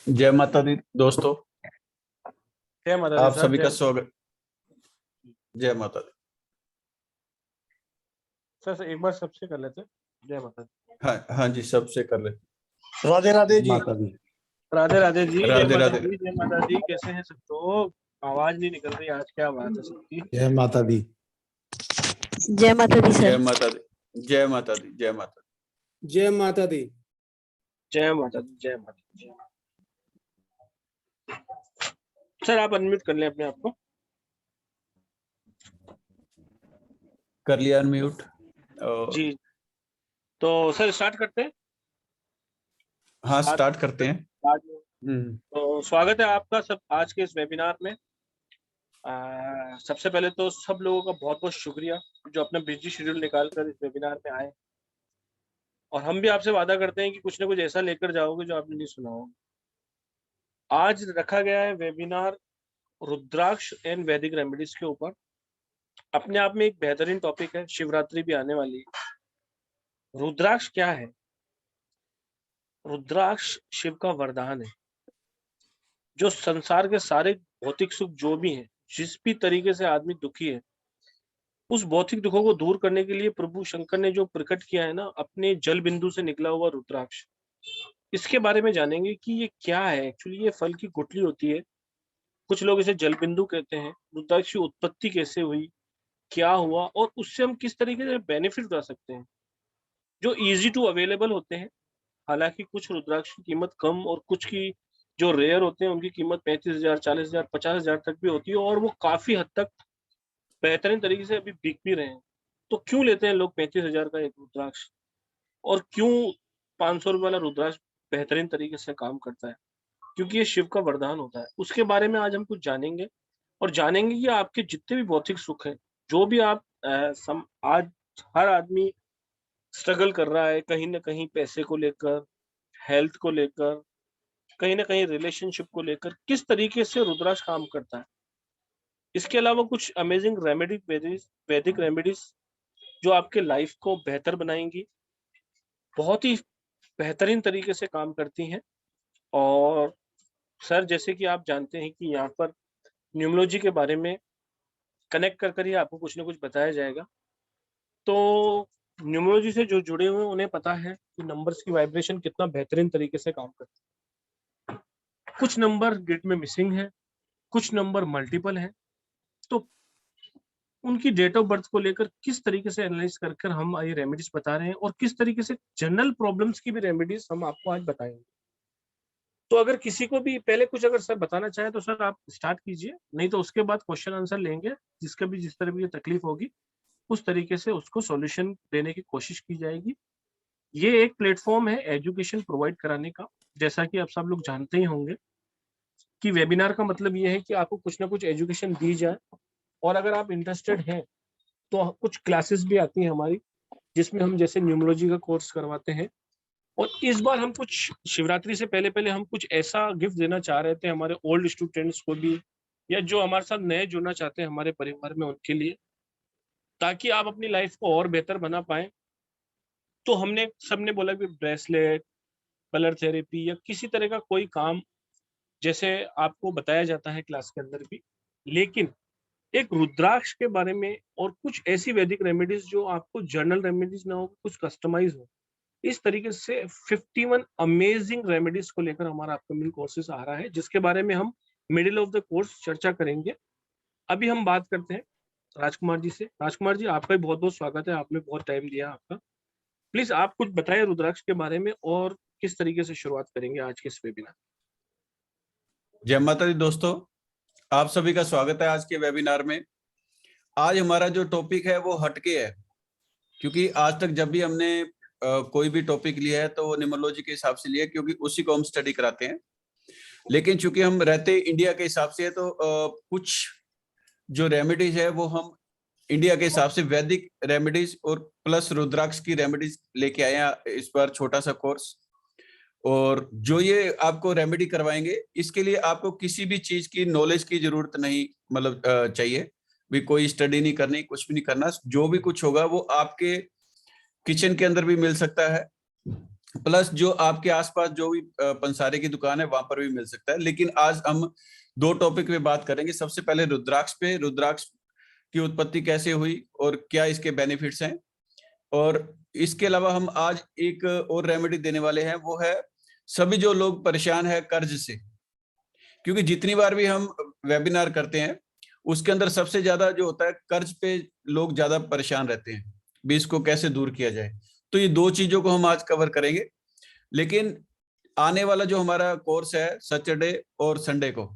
जय माता दी दोस्तों। जय माता दी आप सर। सभी का स्वागत। जय माता दी। सर एक बार सबसे कर लेते हैं। जय माता दी। हाँ हाँ जी, सबसे कर ले। राधे राधे जी। माता दी। राधे राधे जी। जय राधे माता राधे। दी। जय माता दी। कैसे हैं सब लोग? आवाज नहीं निकल रही आज, क्या बात है सबकी? जय माता दी। जय माता दी जय सर। माता दी। जय माता दी। जय माता दी। जय माता दी। जय माता दी। जय माता दी। सर आप अनम्यूट कर लें अपने आप को। कर लिया अनम्यूट। जी, तो सर स्टार्ट करते हैं। हाँ, स्टार्ट करते हैं। तो स्वागत है आपका सब आज के इस वेबिनार में। सबसे पहले तो सब लोगों का बहुत बहुत शुक्रिया जो अपना बिजी शेड्यूल निकाल कर इस वेबिनार में आए, और हम भी आपसे वादा करते हैं कि कुछ ना कुछ ऐसा लेकर जाओगे जो आपने नहीं सुना होगा। आज रखा गया है वेबिनार रुद्राक्ष एंड वैदिक रेमेडीज के ऊपर। अपने आप में एक बेहतरीन टॉपिक है, शिवरात्रि भी आने वाली है। रुद्राक्ष क्या है? रुद्राक्ष शिव का वरदान है जो संसार के सारे भौतिक सुख जो भी हैं, जिस भी तरीके से आदमी दुखी है, उस भौतिक दुखों को दूर करने के लिए प्रभु शंकर ने जो प्रकट किया है ना, अपने जल बिंदु से निकला हुआ रुद्राक्ष, इसके बारे में जानेंगे कि ये क्या है। एक्चुअली ये फल की गुठली होती है, कुछ लोग इसे जल बिंदु कहते हैं। रुद्राक्ष की उत्पत्ति कैसे हुई, क्या हुआ, और उससे हम किस तरीके से बेनिफिट उठा सकते हैं, जो इजी टू अवेलेबल होते हैं। हालांकि कुछ रुद्राक्ष की कीमत कम और कुछ की जो रेयर होते हैं उनकी कीमत 35,000, 40,000, 50,000 तक भी होती है, और वो काफी हद तक बेहतरीन तरीके से अभी बिक भी रहे हैं। तो क्यों लेते हैं लोग 35,000 का एक रुद्राक्ष, और क्यों 500 रुपये वाला रुद्राक्ष बेहतरीन तरीके से काम करता है? क्योंकि ये शिव का वरदान होता है। उसके बारे में आज हम कुछ जानेंगे, और जानेंगे कि आपके जितने भी भौतिक सुख हैं, जो भी आप आज हर आदमी स्ट्रगल कर रहा है कहीं ना कहीं, पैसे को लेकर, हेल्थ को लेकर, कहीं ना कहीं रिलेशनशिप को लेकर, किस तरीके से रुद्राक्ष काम करता है। इसके अलावा कुछ अमेजिंग वैदिक रेमेडीज जो आपके लाइफ को बेहतर बनाएंगी, बहुत ही बेहतरीन तरीके से काम करती हैं। और सर जैसे कि आप जानते हैं कि यहाँ पर न्यूमरोलॉजी के बारे में कनेक्ट कर ही आपको कुछ ना कुछ बताया जाएगा। तो न्यूमरोलॉजी से जो जुड़े हुए हैं उन्हें पता है कि नंबर्स की वाइब्रेशन कितना बेहतरीन तरीके से काम करती है। कुछ नंबर ग्रिड में मिसिंग है, कुछ नंबर मल्टीपल है, तो उनकी डेट ऑफ बर्थ को लेकर किस तरीके से एनालाइज कर हम ये रेमेडीज बता रहे हैं, और किस तरीके से जनरल प्रॉब्लम्स की भी रेमेडीज हम आपको आज बताएंगे। तो अगर किसी को भी पहले कुछ अगर सर बताना चाहे तो सर आप स्टार्ट कीजिए, नहीं तो उसके बाद क्वेश्चन आंसर लेंगे। जिसका भी जिस तरह भी तकलीफ होगी उस तरीके से उसको सॉल्यूशन देने की कोशिश की जाएगी। ये एक प्लेटफॉर्म है एजुकेशन प्रोवाइड कराने का। जैसा कि आप सब लोग जानते ही होंगे कि वेबिनार का मतलब ये है कि आपको कुछ ना कुछ एजुकेशन दी जाए, और अगर आप इंटरेस्टेड हैं तो कुछ क्लासेस भी आती हैं हमारी, जिसमें हम जैसे न्यूमरोलॉजी का कोर्स करवाते हैं। और इस बार हम कुछ शिवरात्रि से पहले पहले हम कुछ ऐसा गिफ्ट देना चाह रहे थे हमारे ओल्ड स्टूडेंट्स को भी, या जो हमारे साथ नए जुड़ना चाहते हैं हमारे परिवार में, उनके लिए, ताकि आप अपनी लाइफ को और बेहतर बना पाए। तो हमने सबने बोला कि ब्रेसलेट, कलर थेरेपी, या किसी तरह का कोई काम जैसे आपको बताया जाता है क्लास के अंदर भी, लेकिन एक रुद्राक्ष के बारे में और कुछ ऐसी वैदिक रेमेडीज जो आपको जर्नल रेमेडीज ना हो, कुछ कस्टमाइज हो, इस तरीके से 51 अमेजिंग रेमेडीज को लेकर हमारा अपकमिंग कोर्सेज आ रहा है, जिसके बारे में हम मिडिल ऑफ द कोर्स चर्चा करेंगे। अभी हम बात करते हैं राजकुमार जी से। राजकुमार जी, आपका भी बहुत बहुत स्वागत है, आपने बहुत टाइम दिया आपका। प्लीज आप कुछ बताएं रुद्राक्ष के बारे में, और किस तरीके से शुरुआत करेंगे आज के इस वेबिनार। जय माता दी दोस्तों, आप सभी का स्वागत है आज के वेबिनार में। आज हमारा जो टॉपिक है वो हटके है, क्योंकि आज तक जब भी हमने कोई भी टॉपिक लिया है तो वो न्यूमरोलॉजी के हिसाब से लिया है, क्योंकि उसी को हम स्टडी कराते हैं। लेकिन चूंकि हम रहते इंडिया के हिसाब से है, तो कुछ जो रेमेडीज है वो हम इंडिया के हिसाब से वैदिक रेमेडीज और प्लस रुद्राक्ष की रेमेडीज लेके आए हैं इस बार, छोटा सा कोर्स। और जो ये आपको रेमेडी करवाएंगे, इसके लिए आपको किसी भी चीज की नॉलेज की जरूरत नहीं, मतलब चाहिए भी, कोई स्टडी नहीं करनी, कुछ भी नहीं करना। जो भी कुछ होगा वो आपके किचन के अंदर भी मिल सकता है, प्लस जो आपके आसपास जो भी पंसारे की दुकान है वहां पर भी मिल सकता है। लेकिन आज हम दो टॉपिक पे बात करेंगे। सबसे पहले रुद्राक्ष पे, रुद्राक्ष की उत्पत्ति कैसे हुई और क्या इसके बेनिफिट्स हैं। और इसके अलावा हम आज एक और रेमेडी देने वाले हैं, वो है सभी जो लोग परेशान है कर्ज से। क्योंकि जितनी बार भी हम वेबिनार करते हैं उसके अंदर सबसे ज्यादा जो होता है कर्ज पे लोग ज्यादा परेशान रहते हैं, भी इसको कैसे दूर किया जाए। तो ये दो चीजों को हम आज कवर करेंगे। लेकिन आने वाला जो हमारा कोर्स है सैटरडे और संडे को,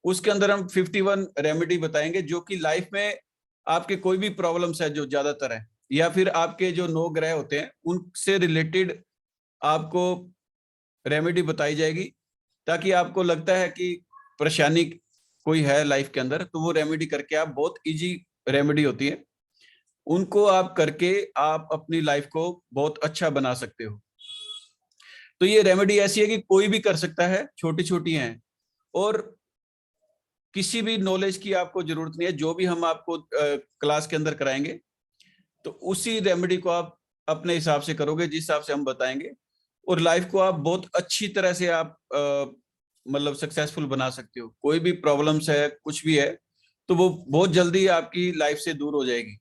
उसके अंदर हम 51 रेमेडी बताएंगे जो कि लाइफ में आपके कोई भी प्रॉब्लम्स है जो ज्यादातर है, या फिर आपके जो 9 ग्रह होते हैं उनसे रिलेटेड आपको रेमेडी बताई जाएगी, ताकि आपको लगता है कि परेशानी कोई है लाइफ के अंदर, तो वो रेमेडी करके आप, बहुत इजी रेमेडी होती है, उनको आप करके आप अपनी लाइफ को बहुत अच्छा बना सकते हो। तो ये रेमेडी ऐसी है कि कोई भी कर सकता है, छोटी छोटी हैं, और किसी भी नॉलेज की आपको जरूरत नहीं है। जो भी हम आपको क्लास के अंदर कराएंगे तो उसी रेमेडी को आप अपने हिसाब से करोगे, जिस हिसाब से हम बताएंगे, और लाइफ को आप बहुत अच्छी तरह से आप मतलब सक्सेसफुल बना सकते हो। कोई भी प्रॉब्लम्स है, कुछ भी है, तो वो बहुत जल्दी आपकी लाइफ से दूर हो जाएगी।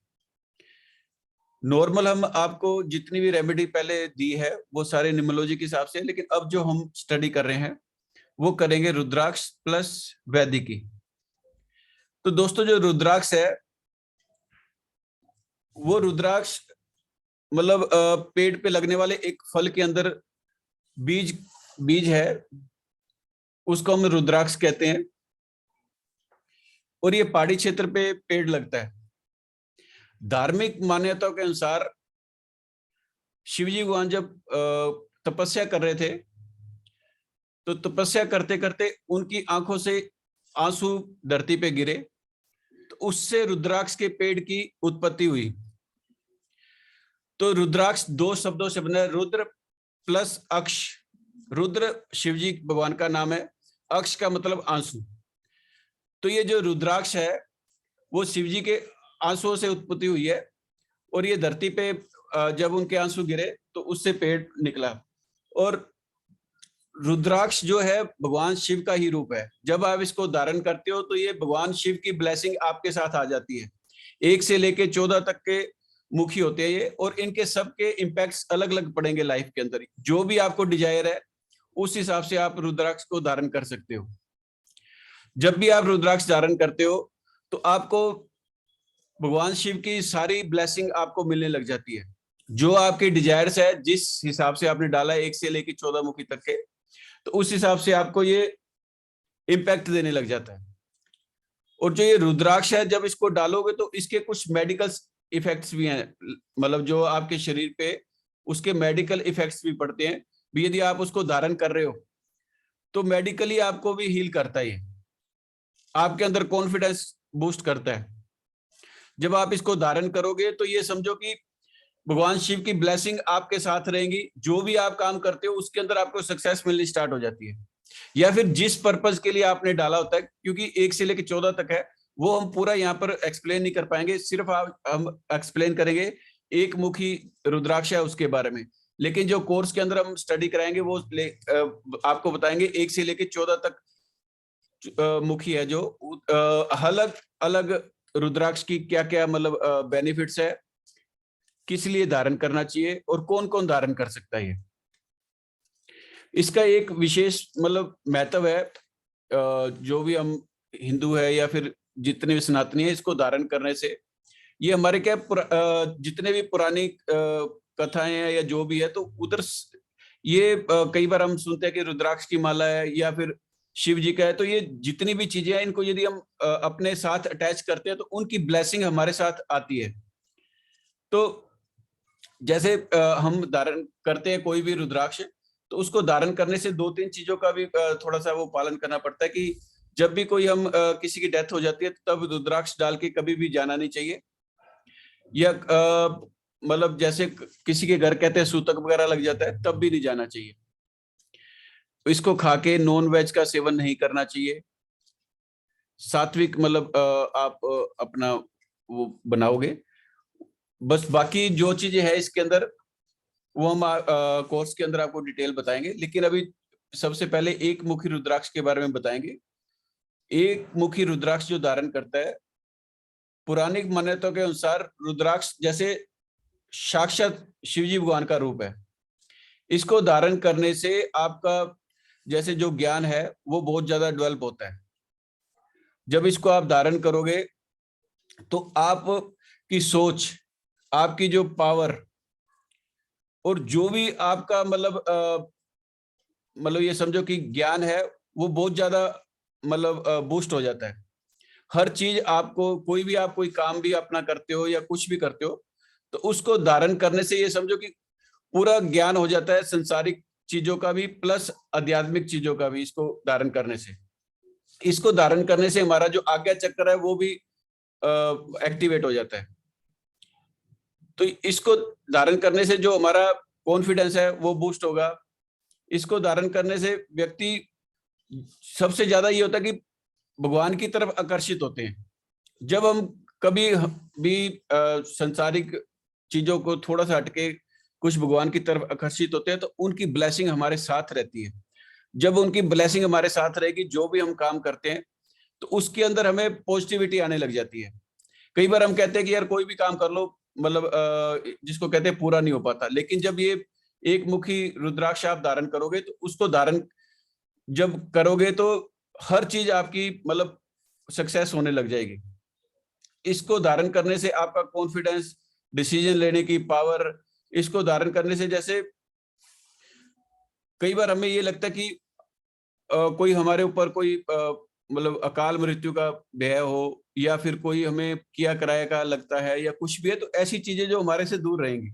नॉर्मल हम आपको जितनी भी रेमेडी पहले दी है वो सारे न्यूमरोलॉजी के हिसाब से है, लेकिन अब जो हम स्टडी कर रहे हैं वो करेंगे रुद्राक्ष प्लस वैदिकी। तो दोस्तों जो रुद्राक्ष है, वो रुद्राक्ष मतलब पेड़ पे लगने वाले एक फल के अंदर बीज है, उसको हम रुद्राक्ष कहते हैं। और ये पहाड़ी क्षेत्र पे पेड़ लगता है। धार्मिक मान्यताओं के अनुसार शिवजी भगवान जब तपस्या कर रहे थे, तो तपस्या करते करते उनकी आंखों से आंसू धरती पे गिरे, तो उससे रुद्राक्ष के पेड़ की उत्पत्ति हुई। तो रुद्राक्ष दो शब्दों से बना है, रुद्र प्लस अक्ष। रुद्र शिवजी भगवान का नाम है, अक्ष का मतलब आंसू। तो ये जो रुद्राक्ष है वो शिवजी के आंसुओं से उत्पत्ति हुई है, और ये धरती पे जब उनके आंसू गिरे तो उससे पेड़ निकला। और रुद्राक्ष जो है भगवान शिव का ही रूप है। जब आप इसको धारण करते हो तो ये भगवान शिव की ब्लेसिंग आपके साथ आ जाती है। 1 से लेके 14 तक के मुखी होते हैं ये, और इनके सबके इम्पैक्ट्स अलग अलग पड़ेंगे लाइफ के अंदर। जो भी आपको डिजायर है उस हिसाब से आप रुद्राक्ष को धारण कर सकते हो। जब भी आप रुद्राक्ष धारण करते हो तो आपको भगवान शिव की सारी ब्लेसिंग आपको मिलने लग जाती है। जो आपके डिजायर्स है, जिस हिसाब से आपने डाला है 1 से लेके 14 मुखी तक के, तो उस हिसाब से आपको ये इम्पैक्ट देने लग जाता है। और जो ये रुद्राक्ष है, जब इसको डालोगे तो इसके कुछ मेडिकल इफेक्ट्स भी हैं, मतलब जो आपके शरीर पे उसके मेडिकल इफेक्ट्स भी पड़ते हैं भी। यदि आप उसको धारण कर रहे हो तो मेडिकली आपको भी हील करता है, आपके अंदर कॉन्फिडेंस बूस्ट करता है। जब आप इसको धारण करोगे तो ये समझो कि भगवान शिव की ब्लेसिंग आपके साथ रहेंगी। जो भी आप काम करते हो उसके अंदर आपको सक्सेस मिलनी स्टार्ट हो जाती है, या फिर जिस पर्पस के लिए आपने डाला होता है। क्योंकि 1 से लेकर 14 तक है, वो हम पूरा यहाँ पर एक्सप्लेन नहीं कर पाएंगे, सिर्फ हम एक्सप्लेन करेंगे एक मुखी रुद्राक्ष है उसके बारे में। लेकिन जो कोर्स के अंदर हम स्टडी कराएंगे वो आपको बताएंगे 1 से लेकर 14 तक मुखी है, जो अलग अलग रुद्राक्ष की क्या क्या मतलब बेनिफिट्स है, किस लिए धारण करना चाहिए और कौन कौन धारण कर सकता है। इसका एक विशेष मतलब महत्व है। जो भी हम हिंदू है या फिर जितने भी सनातनी है, इसको धारण करने से ये हमारे क्या जितने भी पुरानी कथाएं हैं या जो भी है, तो उधर ये कई बार हम सुनते हैं कि रुद्राक्ष की माला है या फिर शिव जी का है। तो ये जितनी भी चीजें हैं, इनको यदि हम अपने साथ अटैच करते हैं तो उनकी ब्लेसिंग हमारे साथ आती है। तो जैसे हम धारण करते हैं कोई भी रुद्राक्ष, तो उसको धारण करने से 2-3 चीजों का भी थोड़ा सा वो पालन करना पड़ता है। कि जब भी कोई हम किसी की डेथ हो जाती है तब रुद्राक्ष डाल के कभी भी जाना नहीं चाहिए। या मतलब जैसे किसी के घर कहते हैं सूतक वगैरह लग जाता है, तब भी नहीं जाना चाहिए। इसको खा के नॉन वेज का सेवन नहीं करना चाहिए। सात्विक मतलब आप अपना वो बनाओगे। बस बाकी जो चीजें है इसके अंदर वो हम कोर्स के अंदर आपको डिटेल बताएंगे, लेकिन अभी सबसे पहले एक मुखी रुद्राक्ष के बारे में बताएंगे। एक मुखी रुद्राक्ष जो धारण करता है, पुरानी मान्यताओं के अनुसार रुद्राक्ष जैसे साक्षात शिवजी भगवान का रूप है। इसको धारण करने से आपका जैसे जो ज्ञान है वो बहुत ज्यादा डेवलप होता है। जब इसको आप धारण करोगे तो आपकी सोच, आपकी जो पावर और जो भी आपका मतलब ये समझो कि ज्ञान है वो बहुत ज्यादा बूस्ट हो जाता है। हर चीज आपको, कोई भी आप कोई काम भी अपना करते हो या कुछ भी करते हो तो उसको धारण करने से ये समझो कि पूरा ज्ञान हो जाता है, संसारिक चीजों का भी प्लस आध्यात्मिक चीजों का भी। इसको धारण करने से हमारा जो आज्ञा चक्र है वो भी एक्टिवेट हो जाता है। तो इसको धारण करने से जो हमारा कॉन्फिडेंस है वो बूस्ट होगा। इसको धारण करने से व्यक्ति सबसे ज्यादा ये होता है कि भगवान की तरफ आकर्षित होते हैं। जब हम कभी भी संसारिक चीजों को थोड़ा सा हटके कुछ भगवान की तरफ आकर्षित होते हैं तो उनकी ब्लेसिंग हमारे साथ रहती है। जब उनकी ब्लेसिंग हमारे साथ रहेगी, जो भी हम काम करते हैं तो उसके अंदर हमें पॉजिटिविटी आने लग जाती है। कई बार हम कहते हैं कि यार कोई भी काम कर लो, जिसको कहते हैं पूरा नहीं हो पाता, लेकिन जब ये एक मुखी रुद्राक्ष आप धारण करोगे तो उसको धारण जब करोगे तो हर चीज आपकी सक्सेस होने लग जाएगी। इसको धारण करने से आपका कॉन्फिडेंस, डिसीजन लेने की पावर, इसको धारण करने से जैसे कई बार हमें ये लगता है कि कोई हमारे ऊपर कोई अकाल मृत्यु का भय हो या फिर कोई हमें किया कराया का लगता है या कुछ भी है, तो ऐसी चीजें जो हमारे से दूर रहेंगी।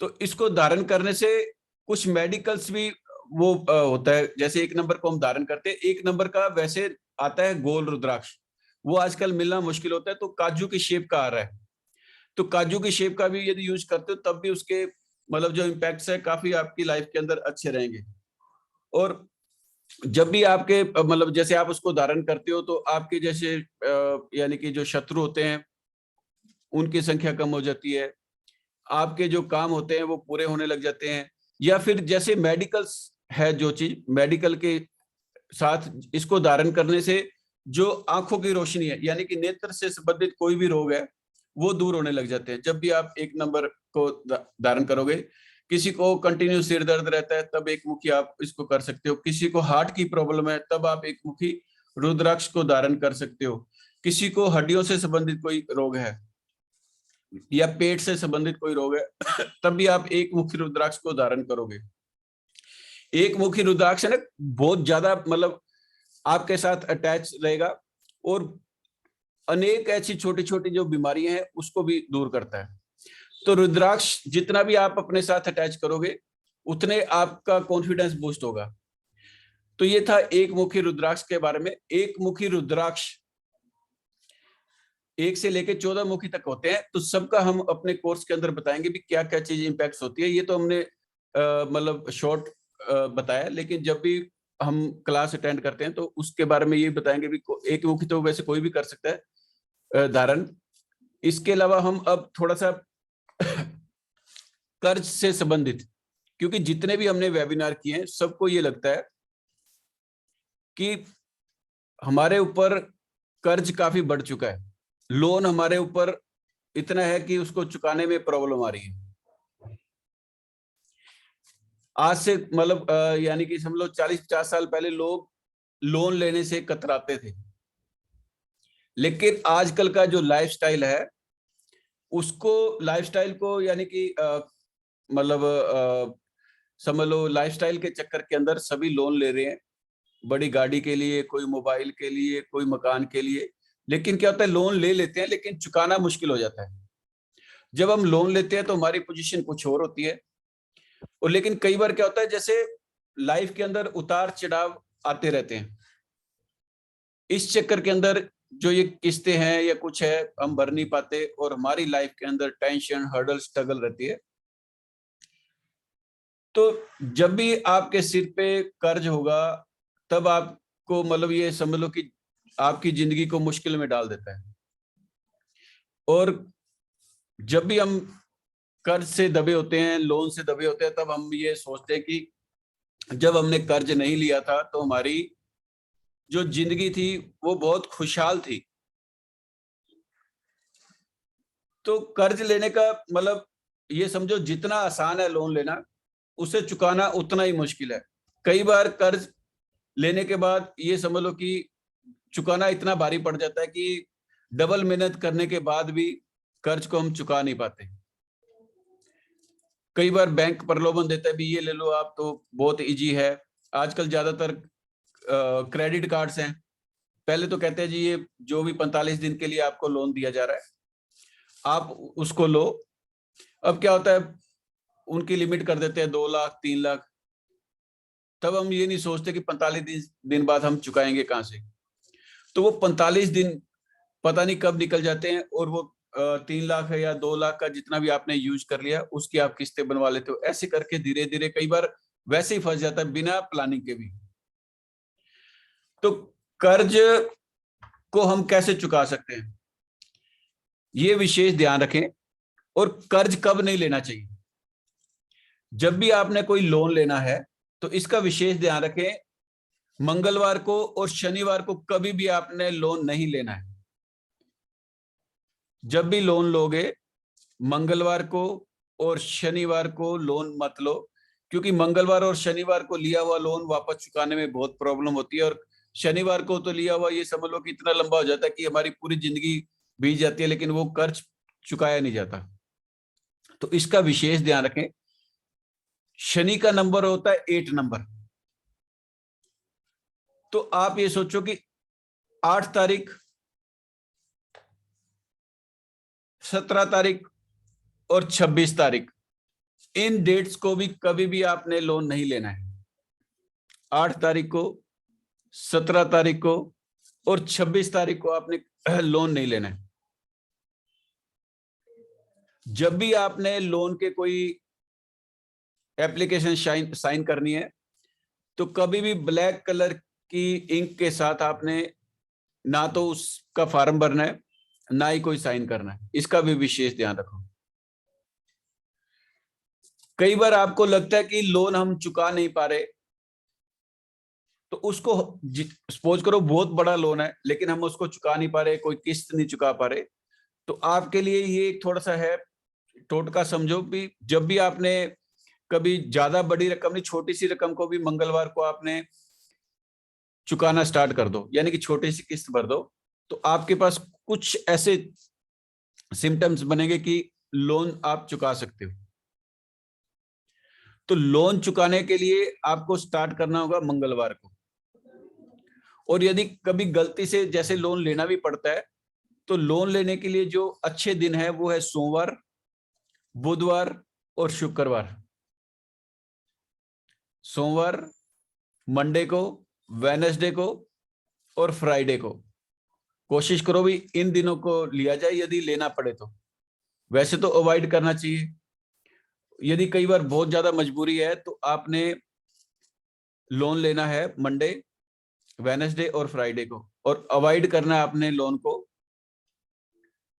तो इसको धारण करने से कुछ मेडिकल्स भी वो होता है। जैसे 1 नंबर को हम धारण करते हैं, 1 नंबर का वैसे आता है गोल रुद्राक्ष, वो आजकल मिलना मुश्किल होता है, तो काजू की शेप का आ रहा है। तो काजू की शेप का भी यदि यूज करते हो तब भी उसके जो इम्पैक्ट्स है काफी आपकी लाइफ के अंदर अच्छे रहेंगे। और जब भी आपके जैसे आप उसको धारण करते हो तो आपके जैसे यानी कि जो शत्रु होते हैं उनकी संख्या कम हो जाती है, आपके जो काम होते हैं वो पूरे होने लग जाते हैं। या फिर जैसे मेडिकल्स है, जो चीज मेडिकल के साथ इसको धारण करने से जो आंखों की रोशनी है यानी कि नेत्र से संबंधित कोई भी रोग है वो दूर होने लग जाते हैं। जब भी आप 1 नंबर को धारण करोगे, किसी को कंटिन्यू सिर दर्द रहता है तब एक मुखी आप इसको कर सकते हो, किसी को हार्ट की प्रॉब्लम है तब आप एक मुखी रुद्राक्ष को धारण कर सकते हो, किसी को हड्डियों से संबंधित कोई रोग है या पेट से संबंधित कोई रोग है तब भी आप एक मुखी रुद्राक्ष को धारण करोगे। एक मुखी रुद्राक्ष है ना, बहुत ज्यादा आपके साथ अटैच रहेगा और अनेक ऐसी छोटी छोटी जो बीमारियां हैं उसको भी दूर करता है। तो रुद्राक्ष जितना भी आप अपने साथ अटैच करोगे उतने आपका कॉन्फिडेंस बूस्ट होगा। तो ये था एक मुखी रुद्राक्ष के बारे में। एक मुखी रुद्राक्ष 1 से लेकर 14 मुखी तक होते हैं, तो सबका हम अपने कोर्स के अंदर बताएंगे भी क्या क्या चीज इंपैक्ट होती है। ये तो हमने शॉर्ट बताया, लेकिन जब भी हम क्लास अटेंड करते हैं तो उसके बारे में ये बताएंगे भी एक मुखी तो वैसे कोई भी कर सकता है धारण। इसके अलावा हम अब थोड़ा सा कर्ज से संबंधित, क्योंकि जितने भी हमने वेबिनार किए हैं सबको ये लगता है कि हमारे ऊपर कर्ज काफी बढ़ चुका है, लोन हमारे ऊपर इतना है कि उसको चुकाने में प्रॉब्लम आ रही है। आज से यानी कि समझ लो 40-50 साल पहले लोग लोन लेने से कतराते थे, लेकिन आजकल का जो लाइफस्टाइल है उसको लाइफस्टाइल को यानी कि समझ लो लाइफस्टाइल के चक्कर के अंदर सभी लोन ले रहे हैं, बड़ी गाड़ी के लिए, कोई मोबाइल के लिए, कोई मकान के लिए। लेकिन क्या होता है, लोन ले लेते हैं लेकिन चुकाना मुश्किल हो जाता है। जब हम लोन लेते हैं तो हमारी पोजीशन कुछ और होती है, और लेकिन कई बार क्या होता है जैसे लाइफ के अंदर उतार चढ़ाव आते रहते हैं, इस चक्कर के अंदर जो ये किस्तें हैं या कुछ है हम भर नहीं पाते और हमारी लाइफ के अंदर टेंशन, हर्डल, स्ट्रगल रहती है। तो जब भी आपके सिर पे कर्ज होगा तब आपको ये समझ लो कि आपकी जिंदगी को मुश्किल में डाल देता है। और जब भी हम कर्ज से दबे होते हैं, लोन से दबे होते हैं, तब हम ये सोचते हैं कि जब हमने कर्ज नहीं लिया था तो हमारी जो जिंदगी थी वो बहुत खुशहाल थी। तो कर्ज लेने का मतलब ये समझो जितना आसान है लोन लेना, उसे चुकाना उतना ही मुश्किल है। कई बार कर्ज लेने के बाद ये समझ लो कि चुकाना इतना भारी पड़ जाता है कि डबल मेहनत करने के बाद भी कर्ज को हम चुका नहीं पाते। कई बार बैंक प्रलोभन देता है भी ये ले लो आप तो बहुत इजी है। आजकल ज्यादातर क्रेडिट कार्ड्स हैं। पहले तो कहते हैं जी ये जो भी 45 दिन के लिए आपको लोन दिया जा रहा है आप उसको लो। अब क्या होता है, उनकी लिमिट कर देते हैं 2 लाख 3 लाख। तब हम ये नहीं सोचते कि 45 दिन बाद हम चुकाएंगे कहां से। तो वो 45 दिन पता नहीं कब निकल जाते हैं और वो 3 लाख है या 2 लाख का जितना भी आपने यूज कर लिया उसकी आप किस्तें बनवा लेते हो। ऐसे करके धीरे धीरे कई बार वैसे ही फंस जाता है बिना प्लानिंग के भी। तो कर्ज को हम कैसे चुका सकते हैं, ये विशेष ध्यान रखें। और कर्ज कब नहीं लेना चाहिए, जब भी आपने कोई लोन लेना है तो इसका विशेष ध्यान रखें, मंगलवार को और शनिवार को कभी भी आपने लोन नहीं लेना है। जब भी लोन लोगे मंगलवार को और शनिवार को लोन मत लो, क्योंकि मंगलवार और शनिवार को लिया हुआ लोन वापस चुकाने में बहुत प्रॉब्लम होती है। और शनिवार को तो लिया हुआ ये समझ लो कि इतना लंबा हो जाता है कि हमारी पूरी जिंदगी बीत जाती है लेकिन वो कर्ज चुकाया नहीं जाता। तो इसका विशेष ध्यान रखें। शनि का नंबर होता है 8 नंबर। तो आप ये सोचो कि 8 तारीख, 17 तारीख और 26 तारीख, इन डेट्स को भी कभी भी आपने लोन नहीं लेना है। 8 तारीख को, 17 तारीख को और 26 तारीख को आपने लोन नहीं लेना है। जब भी आपने लोन के कोई एप्लीकेशन साइन करनी है तो कभी भी ब्लैक कलर की इंक के साथ आपने ना तो उसका फॉर्म भरना है ना ही कोई साइन करना है। इसका भी विशेष ध्यान रखो। कई बार आपको लगता है कि लोन हम चुका नहीं पा रहे, तो उसको सपोज करो बहुत बड़ा लोन है लेकिन हम उसको चुका नहीं पा रहे, कोई किस्त नहीं चुका पा रहे, तो आपके लिए ये एक थोड़ा सा है टोटका समझो कि जब भी आपने कभी ज्यादा बड़ी रकम नहीं, छोटी सी रकम को भी मंगलवार को आपने चुकाना स्टार्ट कर दो, यानी कि छोटी सी किस्त भर दो, तो आपके पास कुछ ऐसे सिम्टम्स बनेंगे कि लोन आप चुका सकते हो। तो लोन चुकाने के लिए आपको स्टार्ट करना होगा मंगलवार को। और यदि कभी गलती से जैसे लोन लेना भी पड़ता है तो लोन लेने के लिए जो अच्छे दिन है वो है सोमवार, बुधवार और शुक्रवार। सोमवार, मंडे को, वेडनेसडे को और फ्राइडे को कोशिश करो भी इन दिनों को लिया जाए यदि लेना पड़े तो। वैसे तो अवॉइड करना चाहिए। यदि कई बार बहुत ज्यादा मजबूरी है तो आपने लोन लेना है मंडे, वेडनेसडे और फ्राइडे को, और अवॉइड करना है आपने लोन को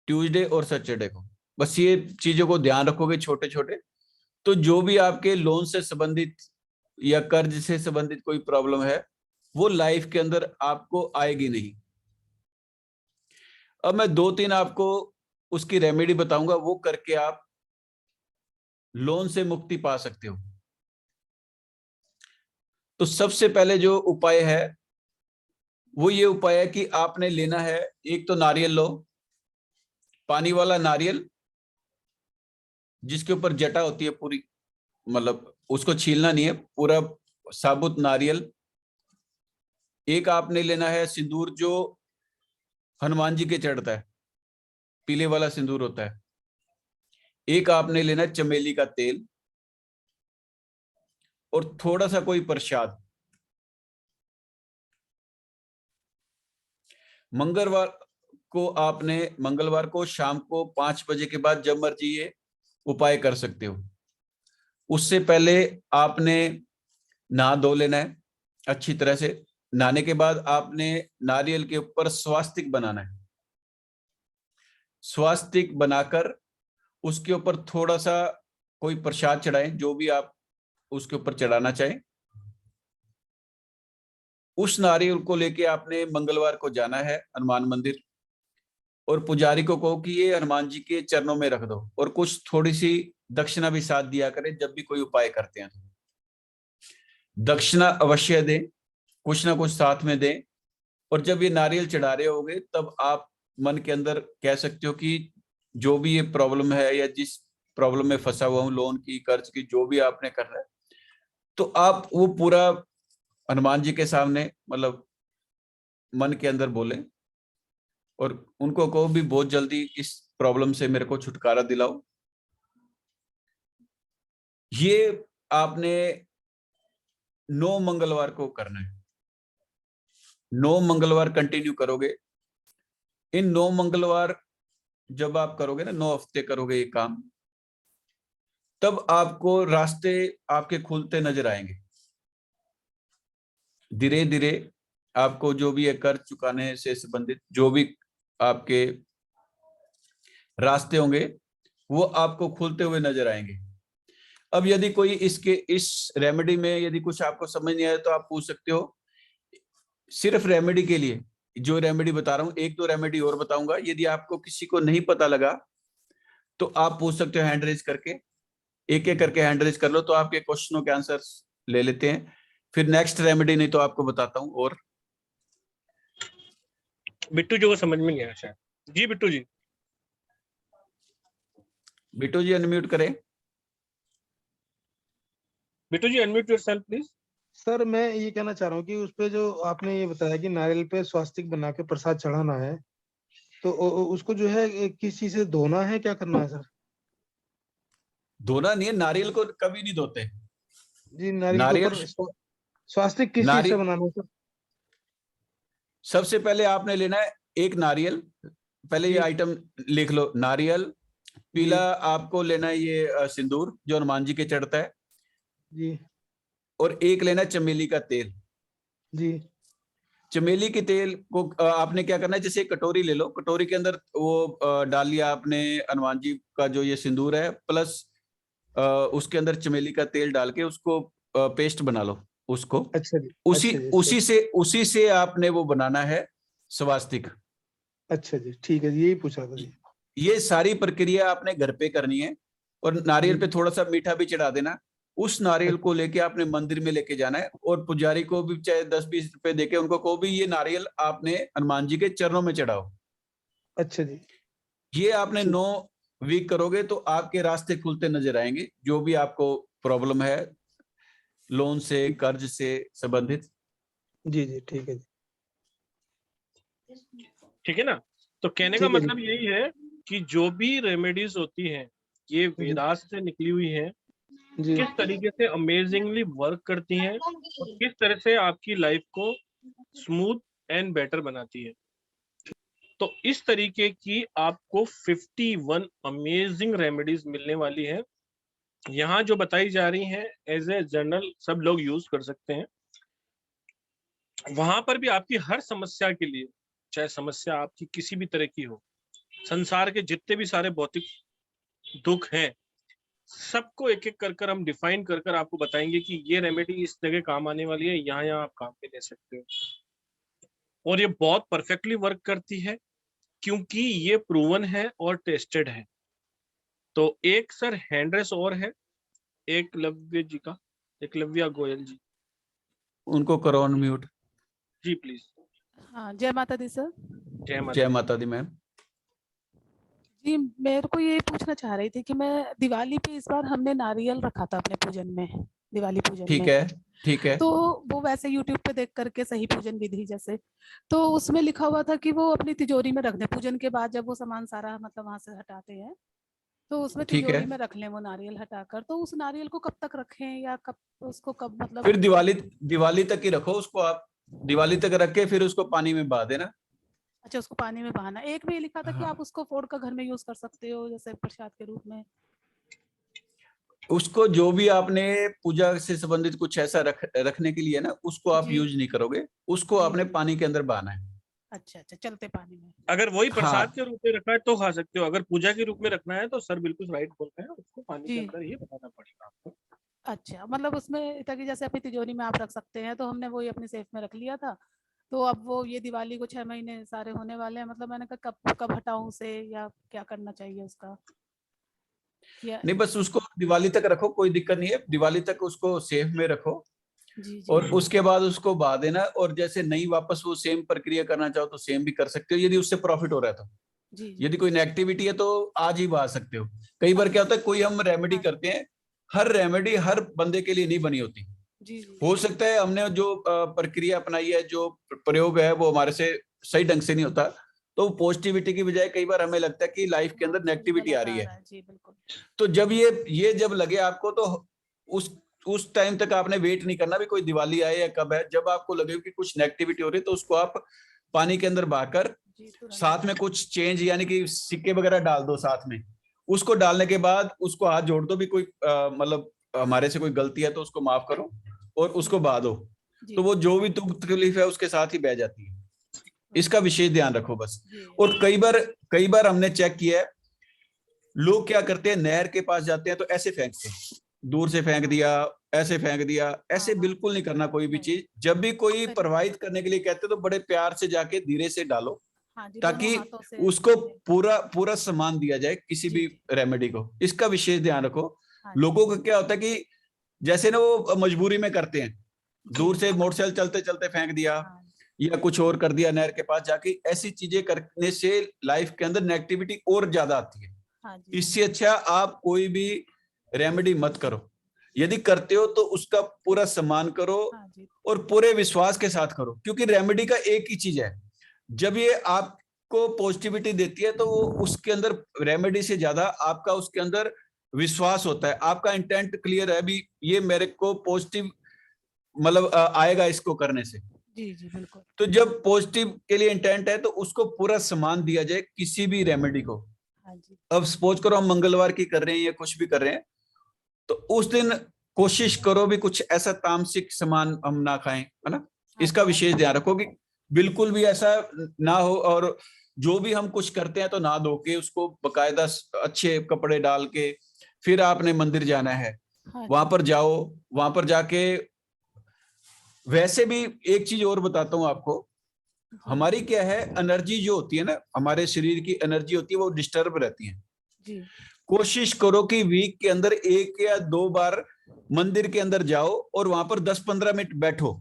ट्यूसडे और सैटरडे को। बस ये चीजों को ध्यान रखोगे छोटे छोटे, तो जो भी आपके लोन से संबंधित या कर्ज से संबंधित कोई प्रॉब्लम है वो लाइफ के अंदर आपको आएगी नहीं। अब मैं 2-3 आपको उसकी रेमेडी बताऊंगा, वो करके आप लोन से मुक्ति पा सकते हो। तो सबसे पहले जो उपाय है वो ये उपाय है कि आपने लेना है, एक तो नारियल लो, पानी वाला नारियल जिसके ऊपर जटा होती है पूरी, मतलब उसको छीलना नहीं है, पूरा साबुत नारियल। एक आपने लेना है सिंदूर जो हनुमान जी के चढ़ता है, पीले वाला सिंदूर होता है। एक आपने लेना है चमेली का तेल और थोड़ा सा कोई प्रसाद। मंगलवार को शाम को 5 बजे के बाद जब मर्जी ये उपाय कर सकते हो। उससे पहले आपने नहा धो लेना है अच्छी तरह से। नहाने के बाद आपने नारियल के ऊपर स्वास्तिक बनाना है। स्वास्तिक बनाकर उसके ऊपर थोड़ा सा कोई प्रसाद चढ़ाएं, जो भी आप उसके ऊपर चढ़ाना चाहें। उस नारियल को लेके आपने मंगलवार को जाना है हनुमान मंदिर, और पुजारी को कहो कि ये हनुमान जी के चरणों में रख दो, और कुछ थोड़ी सी दक्षिणा भी साथ दिया करें जब भी कोई उपाय करते हैं। दक्षिणा अवश्य दें, कुछ ना कुछ साथ में दें। और जब ये नारियल चढ़ा रहे होगे तब आप मन के अंदर कह सकते हो कि जो भी ये प्रॉब्लम है या जिस प्रॉब्लम में फंसा हुआ हूं, लोन की, कर्ज की, जो भी आपने करना है, तो आप वो पूरा हनुमान जी के सामने मतलब मन के अंदर बोले, और उनको कहो भी बहुत जल्दी इस प्रॉब्लम से मेरे को छुटकारा दिलाओ। ये आपने 9 मंगलवार को करना है। 9 मंगलवार कंटिन्यू करोगे। इन 9 मंगलवार जब आप करोगे ना, 9 हफ्ते करोगे ये काम, तब आपको रास्ते आपके खुलते नजर आएंगे। धीरे धीरे आपको जो भी है कर्ज चुकाने से संबंधित जो भी आपके रास्ते होंगे वो आपको खुलते हुए नजर आएंगे। अब यदि कोई इस रेमेडी में यदि कुछ आपको समझ नहीं आया तो आप पूछ सकते हो। सिर्फ रेमेडी के लिए जो रेमेडी बता रहा हूं, 1-2 रेमेडी और बताऊंगा। यदि आपको किसी को नहीं पता लगा तो आप पूछ सकते हो हैंड रेज करके, एक एक करके हैंड रेज कर लो तो आपके क्वेश्चनों के आंसर ले लेते हैं। फिर नेक्स्ट रेमेडी नहीं तो आपको बताता हूं। और बिट्टू जी को समझ में नहीं आया शायद। जी बिट्टू जी। बिट्टू जी अनम्यूट करें। बिट्टू जी अनम्यूट योरसेल्फ प्लीज। सर मैं ये कहना चाह रहा हूँ कि उस पे जो आपने ये बताया कि नारियल पे स्वास्तिक बना के प्रसाद चढ़ाना है, तो उसको जो है किस चीज से धोना है, क्या करना है सर? धोना नहीं है, नारियल को कभी नहीं धोते। जी नारियल के नारियल ऊपर स्वास्तिक किस चीज से बनाना है सर? सबसे पहले आपने लेना है एक नारियल। पहले ये आइटम लिख लो। नारियल, पीला आपको लेना है ये सिंदूर जो हनुमान जी के चढ़ता है जी, और एक लेना है चमेली का तेल जी, चमेली के तेल को आपने क्या करना है, जैसे एक कटोरी ले लो, कटोरी के अंदर वो डाल लिया आपने हनुमान जी का जो ये सिंदूर है, प्लस उसके अंदर चमेली का तेल डाल के उसको पेस्ट बना लो उसको। अच्छा जी, उसी अच्छा जी, उसी से आपने वो बनाना है स्वास्तिक। अच्छा जी, ठीक है जी, यही पूछा था जी। ये सारी प्रक्रिया आपने घर पे करनी है, और नारियल जी, पे थोड़ा सा मीठा भी चढ़ा देना। उस नारियल को लेके आपने मंदिर में लेके जाना है, और पुजारी को भी चाहे 10-20 रुपए देके उनको कहो भी ये नारियल आपने हनुमान जी के चरणों में चढ़ाओ। अच्छा जी, ये आपने ठीक। 9 वीक करोगे तो आपके रास्ते खुलते नजर आएंगे, जो भी आपको प्रॉब्लम है लोन से, कर्ज से संबंधित। जी जी, ठीक है जी, ठीक है ना। तो कहने का ठीक है जी, मतलब यही है कि जो भी रेमेडीज होती हैं ये वेदास से निकली हुई हैं, जी, किस तरीके से अमेजिंगली वर्क करती हैं और किस तरह से आपकी लाइफ को स्मूथ एंड बेटर बनाती है। तो इस तरीके की आपको 51 अमेजिंग रेमेडीज मिलने वाली है। यहाँ जो बताई जा रही हैं एज ए जर्नल सब लोग यूज कर सकते हैं। वहां पर भी आपकी हर समस्या के लिए, चाहे समस्या आपकी किसी भी तरह की हो, संसार के जितने भी सारे भौतिक दुख हैं, सबको एक एक कर कर हम डिफाइन कर कर आपको बताएंगे कि ये रेमेडी इस जगह काम आने वाली है, यहाँ यहाँ आप काम पे ले सकते हो। और ये बहुत परफेक्टली वर्क करती है क्योंकि ये प्रूवन है और टेस्टेड है। तो एक सर हैंड्रेस और है एकलव्य जी का, एकलव्य गोयल जी, उनको करो अनम्यूट। Ji please. हाँ, जय माता दी सर। जय माता दी मैम। जी, मेरे को ये पूछना चाह रही थी कि मैं दिवाली पे इस बार हमने नारियल रखा था अपने पूजन में, दिवाली पूजन में। ठीक है, ठीक है। तो वो वैसे YouTube पे देख करके सही पूजन विधि जैसे, तो उसमें लिखा हुआ था कि वो अपनी तिजोरी में रख दें पूजन के बाद, जब वो सामान सारा मतलब वहां से हटाते हैं तो उसमें ठीक है। तिजोरी में रख लें वो नारियल हटाकर। तो उस नारियल को कब तक रखें या कब उसको कब मतलब? फिर दिवाली तक ही रखो उसको। आप दिवाली तक रख के फिर उसको पानी में बहा देना। अच्छा, उसको पानी में बहाना। एक में लिखा था कि हाँ। आप उसको फोड़ कर घर में यूज कर सकते हो जैसे प्रसाद के रूप में। उसको जो भी आपने पूजा से संबंधित कुछ ऐसा रखने के लिए ना, उसको आप जी। यूज नहीं करोगे, उसको जी, आपने जी। पानी के अंदर बहाना है। अच्छा अच्छा, चलते पानी में। अगर वही हाँ। प्रसाद के रूप में रखना है तो खा सकते हो, अगर पूजा के रूप में रखना है तो सर बिल्कुल राइट बोल रहे हैं, उसको पानी के जी। अंदर ही बनाना पड़ेगा आपको। अच्छा, मतलब उसमें ताकि जैसे अपनी तिजोरी में आप रख सकते हैं, तो हमने वही अपनी सेफ में रख लिया था। तो अब वो ये दिवाली को 6 महीने सारे होने वाले हैं, मतलब मैंने कहा कब कब हटाऊं उसे, या क्या करना चाहिए उसका, या नहीं, बस उसको दिवाली तक रखो, कोई दिक्कत नहीं है, दिवाली तक उसको सेफ में रखो जी जी और उसके बाद उसको बहा देना। और जैसे नहीं वापस वो सेम प्रक्रिया करना चाहो तो सेम भी कर सकते हो, यदि उससे प्रॉफिट हो रहा है तो। जी जी यदि कोई नेगेटिविटी है तो आज ही बहा सकते हो। कई बार क्या होता है, कोई हम रेमेडी हाँ। करते हैं, हर रेमेडी हर बंदे के लिए नहीं बनी होती। जी जी हो सकता है हमने जो प्रक्रिया अपनाई है, जो प्रयोग है, वो हमारे से सही ढंग से नहीं होता, तो पॉजिटिविटी की बजाय कई बार हमें लगता है कि लाइफ के अंदर हाँ, नेगेटिविटी आ गलत रही है। रहा है जी, बिल्कुल। तो जब ये जब लगे आपको, तो उस टाइम तक आपने वेट नहीं करना भी कोई दिवाली आए या कब है। जब आपको लगे कि कुछ नेगेटिविटी हो रही है, तो उसको आप पानी के अंदर बहाकर जी तुरंत। साथ में कुछ चेंज यानी कि सिक्के वगैरह डाल दो साथ में। उसको डालने के बाद उसको हाथ जोड़ दो भी, कोई मतलब हमारे से कोई गलती है तो उसको माफ करो और उसको बहा दो। जी तो वो जो भी तुम तकलीफ है उसके साथ ही बह जाती है। इसका विशेष ध्यान रखो बस। जी और कई बार हमने चेक किया है, लोग क्या करते हैं, नहर के पास जाते हैं तो ऐसे फेंकते हैं, दूर से फेंक दिया, ऐसे फेंक दिया। ऐसे हाँ, बिल्कुल नहीं करना कोई भी नहीं। चीज। जब भी कोई फिर- प्रवाहित करने के लिए कहते हैं तो बड़े प्यार से जाके धीरे से डालो, हाँ जी, दोनों ताकि हाथों से उसको जी पूरा पूरा सम्मान दिया जाए किसी जी भी जी, रेमेडी को। इसका विशेष ध्यान रखो। हाँ जी लोगों को क्या होता है कि जैसे ना वो मजबूरी में करते हैं, दूर जी, से मोटरसाइकिल चलते चलते फेंक दिया हाँ या कुछ और कर दिया नहर के पास जाके। ऐसी चीजें करने से लाइफ के अंदर नेगेटिविटी और ज्यादा आती है। हाँ जी इससे अच्छा आप कोई भी रेमेडी मत करो। यदि करते हो तो उसका पूरा सम्मान करो हाँ जी और पूरे विश्वास के साथ करो, क्योंकि रेमेडी का एक ही चीज है, जब ये आपको पॉजिटिविटी देती है तो वो उसके अंदर रेमेडी से ज्यादा आपका उसके अंदर विश्वास होता है। आपका इंटेंट क्लियर है भी, ये मेरे को पॉजिटिव मतलब आएगा इसको करने से। जी जी, बिल्कुल। तो जब पॉजिटिव के लिए इंटेंट है तो उसको पूरा सम्मान दिया जाए किसी भी रेमेडी को। हाँ जी अब सपोज करो हम मंगलवार की कर रहे हैं या कुछ भी कर रहे हैं, तो उस दिन कोशिश करो भी कुछ ऐसा तामसिक सामान हम ना खाएं, है ना। हाँ इसका जी, विशेष ध्यान रखो कि बिल्कुल भी ऐसा ना हो। और जो भी हम कुछ करते हैं तो नहा धो के उसको बकायदा अच्छे कपड़े डाल के फिर आपने मंदिर जाना है। हाँ वहां जी पर जाओ, वहां पर जाके वैसे भी एक चीज और बताता हूँ आपको। जी हमारी क्या है, एनर्जी जो होती है ना, हमारे शरीर की एनर्जी होती है, वो डिस्टर्ब रहती है। जी कोशिश करो कि वीक के अंदर 1 या 2 बार मंदिर के अंदर जाओ और वहां पर 10-15 मिनट बैठो।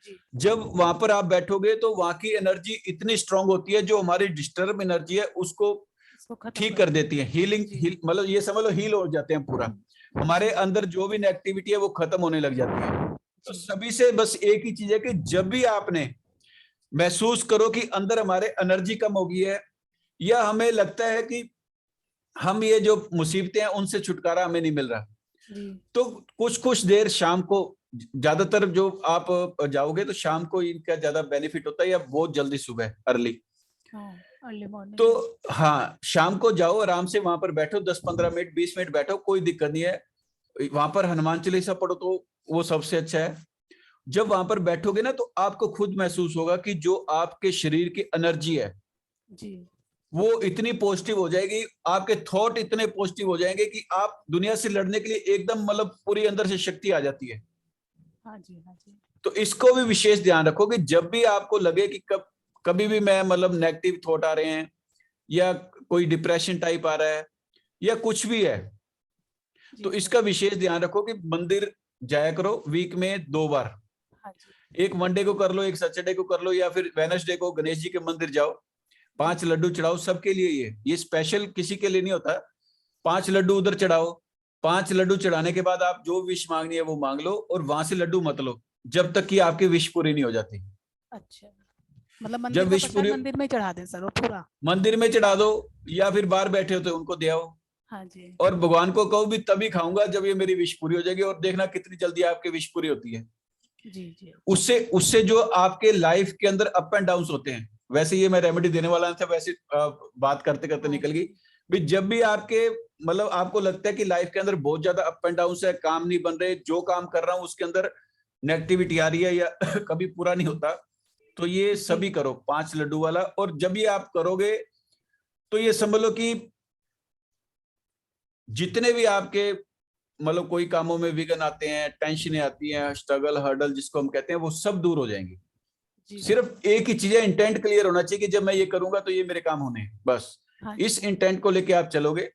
जी, जब वहां पर आप बैठोगे तो वहां की एनर्जी इतनी स्ट्रांग होती है, जो हमारी डिस्टर्ब एनर्जी है उसको इसको खत्म ठीक कर देती है। हीलिंग जी मतलब ये समझ लो हील हो जाते हैं पूरा। हमारे अंदर जो भी नेगेटिविटी है वो खत्म होने लग जाती है। तो जी सभी से बस एक ही चीज है कि जब भी आपने महसूस करो कि अंदर हमारे एनर्जी कम हो गई है, या हमें लगता है कि हम ये जो मुसीबतें हैं उनसे छुटकारा हमें नहीं मिल रहा, जी, तो कुछ देर शाम को, ज्यादातर जो आप जाओगे तो शाम को इनका ज्यादा बेनिफिट होता है, या बहुत जल्दी सुबह अर्ली। हाँ, अर्ली मॉर्निंग तो हाँ, शाम को जाओ, आराम से वहां पर बैठो, 10-15 मिनट 20 मिनट बैठो, कोई दिक्कत नहीं है। वहां पर हनुमान चालीसा पढ़ो तो वो सबसे अच्छा है। जब वहां पर बैठोगे ना तो आपको खुद महसूस होगा कि जो आपके शरीर की एनर्जी है जी वो इतनी पॉजिटिव हो जाएगी, आपके थॉट इतने पॉजिटिव हो जाएंगे कि आप दुनिया से लड़ने के लिए एकदम मतलब पूरी अंदर से शक्ति आ जाती है। हाँ जी हाँ जी, तो इसको भी विशेष ध्यान रखो कि जब भी आपको लगे कि कभी भी मैं मतलब नेगेटिव थॉट आ रहे हैं, या कोई डिप्रेशन टाइप आ रहा है, या कुछ भी है, तो जी इसका विशेष ध्यान रखो कि मंदिर जाया करो वीक में 2 बार। हाँ जी, एक मंडे को कर लो, एक सैटरडे को कर लो, या फिर वेडनेसडे को गणेश जी के मंदिर जाओ, 5 लड्डू चढ़ाओ। सबके लिए ये स्पेशल किसी के लिए नहीं होता। 5 लड्डू उधर चढ़ाओ। 5 लड्डू चढ़ाने के बाद आप जो विश मांगनी है वो मांग लो, और वहां से लड्डू मत लो जब तक कि आपकी विश पूरी नहीं हो जाती। अच्छा, मतलब मंदिर जब का विश प्रसाद पूरी, मंदिर में ही चढ़ा दें सर वो पूरा। मंदिर में चढ़ा दो, या फिर बाहर बैठे हो तो उनको दे आओ। हाँ जी और भगवान को कहो भी तभी खाऊंगा जब ये मेरी विश पूरी हो जाएगी, और देखना कितनी जल्दी आपकी विश पूरी होती है। जी जी, उससे उससे जो आपके लाइफ के अंदर अप एंड डाउन होते हैं, वैसे ये मैं रेमेडी देने वाला था, वैसे बात करते करते हाँ निकल गई। जी, भी जब भी आपके मतलब आपको लगता है कि लाइफ के अंदर बहुत ज्यादा अप एंड डाउन है, काम नहीं बन रहे, जो काम कर रहा हूं उसके अंदर नेगेटिविटी आ रही है, या कभी पूरा नहीं होता, तो ये सभी करो 5 लड्डू वाला। और जब ये आप करोगे तो ये समझ लो कि जितने भी आपके मतलब कोई कामों में विघ्न आते हैं, टेंशनें आती हैं, स्ट्रगल, हर्डल जिसको हम कहते हैं, वो सब दूर हो जाएंगे। जी सिर्फ एक ही चीज है, इंटेंट क्लियर होना चाहिए कि जब मैं ये करूंगा तो ये मेरे काम होने हैं, बस। हाँ इस इंटेंट को लेके आप चलोगे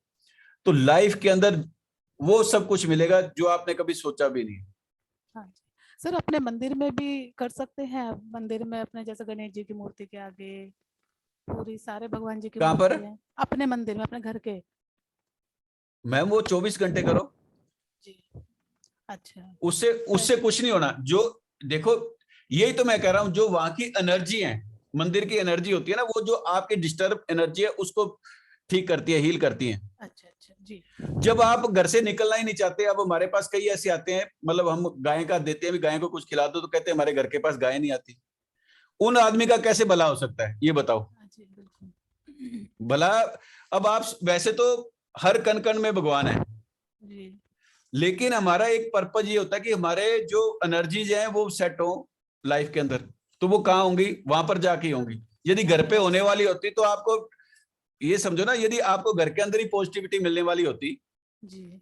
तो लाइफ के अंदर वो सब कुछ मिलेगा जो आपने कभी सोचा भी नहीं। हाँ जी सर, अपने मंदिर में भी कर सकते हैं। मंदिर में अपने जैसे गणेश जी की मूर्ति के आगे पूरी सारे भगवान जी की कहाँ पर? मूर्ति है अपने मंदिर में, अपने घर के। मैम वो 24 घंटे करो, जी अच्छा। उससे उससे कुछ नहीं होना। जो देखो, यही तो मैं कह रहा हूं, जो वहां की एनर्जी है, मंदिर की एनर्जी होती है ना, वो जो आपकी डिस्टर्ब एनर्जी है उसको ठीक करती है, हील करती है। अच्छा अच्छा जी। जब आप घर से निकलना ही नहीं चाहते, अब हमारे पास कई ऐसे आते हैं, मतलब हम गाय का देते हैं, भी गाय को कुछ खिला दो, तो कहते हैं हमारे घर के पास गाय नहीं आती। उन आदमी का कैसे भला हो सकता है, ये बताओ। हाँ जी बिल्कुल। भला अब आप वैसे तो हर कण कण में भगवान है, जी लेकिन हमारा एक पर्पज ये होता है कि हमारे जो एनर्जीज हैं वो सेट हो लाइफ के अंदर, तो वो कहाँ होंगी? वहां पर जाके ही होंगी। यदि घर पे होने वाली होती तो आपको ये समझो ना, यदि आपको घर के अंदर ही पॉजिटिविटी मिलने वाली होती जी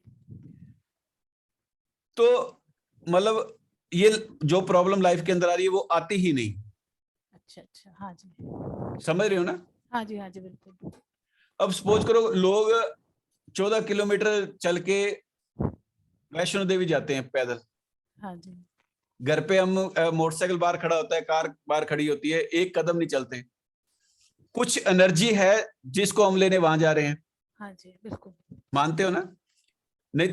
तो मतलब ये जो प्रॉब्लम लाइफ के अंदर आ रही है वो आती ही नहीं। अच्छा अच्छा हाँ जी। समझ रहे हो ना? हाँ जी हाँ जी बिल्कुल। अब सपोज करो लोग 14 किलोमीटर चल के वैष्णो देवी जाते हैं पैदल। हाँ जी घर पे हम मोटरसाइकिल बाहर खड़ा होता है, कार बाहर खड़ी होती है, एक कदम नहीं चलते। कुछ एनर्जी है जिसको हम लेने वहां जा रहे हैं, हाँ जी बिल्कुल। मानते हो ना? नहीं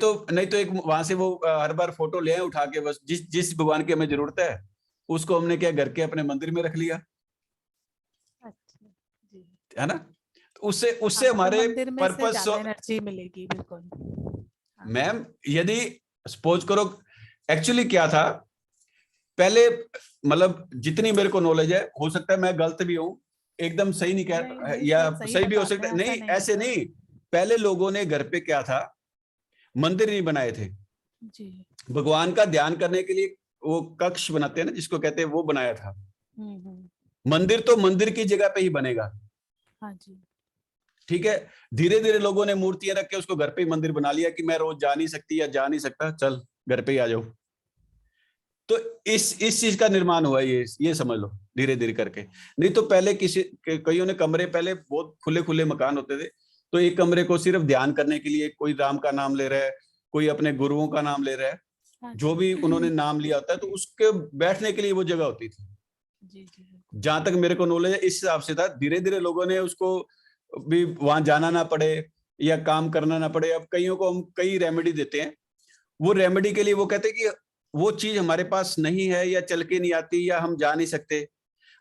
तो एक वहां से वो हर बार फोटो ले आए उठा के, बस जिस जिस भगवान की हमें जरूरत है उसको हमने क्या घर के अपने मंदिर में रख लिया, अच्छा जी। है ना? तो उससे हाँ, उससे मतलब हमारे मंदिर में से पर्पस। ज्यादा एनर्जी मिलेगी बिल्कुल। हाँ, मैम यदि सपोज करो, एक्चुअली क्या था पहले, मतलब जितनी मेरे को नॉलेज है, हो सकता है मैं गलत भी हूँ, एकदम सही नहीं नहीं कह, नहीं या सर, सही सही भी हो बताते सकता हैं, है, ऐसा नहीं नहीं है ऐसे सर। नहीं। पहले लोगों ने घर पे क्या था, मंदिर नहीं बनाए थे, जी भगवान का ध्यान करने के लिए वो कक्ष बनाते हैं ना जिसको कहते हैं, वो बनाया था। मंदिर तो मंदिर की जगह पे ही बनेगा, हाँ जी ठीक है। धीरे धीरे लोगों ने मूर्तियां रख के उसको घर पे ही मंदिर बना लिया कि मैं रोज जा नहीं सकती या जा नहीं सकता, चल घर पे ही आ जाओ। तो इस चीज का निर्माण हुआ, ये समझ लो धीरे धीरे करके। नहीं तो पहले कईयों ने कमरे, पहले बहुत खुले खुले मकान होते थे, तो एक कमरे को सिर्फ ध्यान करने के लिए, कोई राम का नाम ले रहा है, कोई अपने गुरुओं का नाम ले रहा है, हाँ जो जी भी उन्होंने नाम लिया होता है, तो उसके बैठने के लिए वो जगह होती थी। जी जी बिल्कुल। जहां तक मेरे को नॉलेज है इस हिसाब से था। धीरे धीरे लोगों ने उसको भी वहां जाना ना पड़े या काम करना ना पड़े। अब कईयों को हम कई रेमेडी देते हैं, वो रेमेडी के लिए वो कहते हैं कि वो चीज हमारे पास नहीं है या चल के नहीं आती या हम जा नहीं सकते।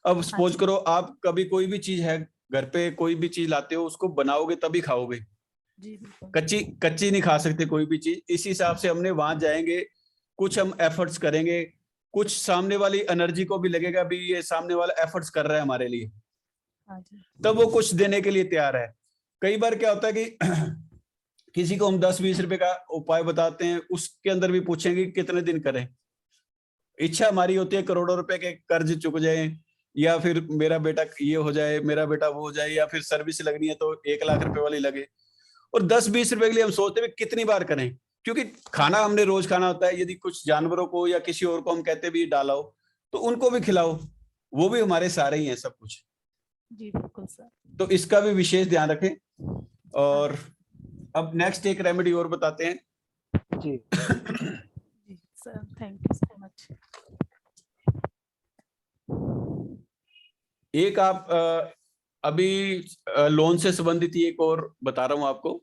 अब हाँ सपोज जी करो आप कभी कोई भी चीज है घर पे, कोई भी चीज लाते हो, उसको बनाओगे तभी खाओगे, जी बिल्कुल। कच्ची कच्ची नहीं खा सकते कोई भी चीज। इसी हिसाब से हमने वहां जाएंगे, कुछ हम एफर्ट्स करेंगे, कुछ सामने वाली एनर्जी को भी लगेगा भी ये सामने वाला एफर्ट्स कर रहा है हमारे लिए, हाँ जी तब वो कुछ देने के लिए तैयार है। कई बार क्या होता है कि किसी को हम 10-20 रुपए का उपाय बताते हैं, उसके अंदर भी पूछेंगे कितने दिन करें। इच्छा हमारी होती है करोड़ों रुपए के कर्ज चुक जाए, या फिर मेरा बेटा ये हो जाए, मेरा बेटा वो हो जाए, या फिर सर्विस लगनी है तो 1 लाख रुपए वाली लगे। और 10-20 रुपए के लिए हम सोचते हैं कितनी बार करें, क्योंकि खाना हमने रोज खाना होता है। यदि कुछ जानवरों को या किसी और को हम कहते भी डालाओ तो उनको भी खिलाओ, वो भी हमारे सारे ही हैं सब कुछ। जी बिल्कुल सर। तो इसका भी विशेष ध्यान रखें। और अब नेक्स्ट एक रेमेडी और बताते हैं। जी जी sir, thank you so much. एक आप अभी लोन से संबंधित एक और बता रहा हूं आपको।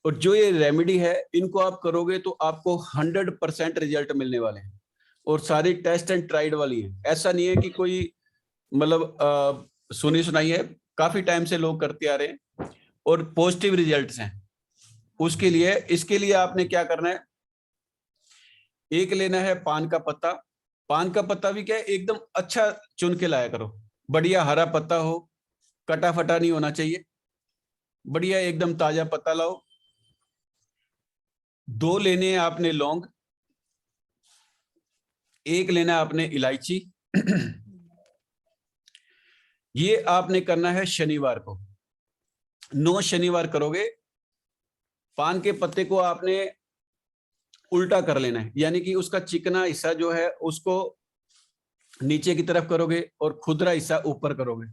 और जो ये रेमेडी है, इनको आप करोगे तो आपको 100% रिजल्ट मिलने वाले हैं, और सारी टेस्ट एंड ट्राइड वाली है। ऐसा नहीं है कि कोई मतलब सुनी सुनाई है, काफी टाइम से लोग करते आ रहे हैं और पॉजिटिव रिजल्ट्स हैं। उसके लिए, इसके लिए आपने क्या करना है, एक लेना है पान का पत्ता। पान का पत्ता भी क्या है, एकदम अच्छा चुन के लाया करो, बढ़िया हरा पत्ता हो, कटा फटा नहीं होना चाहिए, बढ़िया एकदम ताजा पत्ता लाओ। 2 लेने हैं आपने लौंग, 1 लेना है आपने इलायची, ये आपने करना है शनिवार को, 9 शनिवार करोगे। पान के पत्ते को आपने उल्टा कर लेना है, यानी कि उसका चिकना हिस्सा जो है उसको नीचे की तरफ करोगे और खुदरा हिस्सा ऊपर करोगे।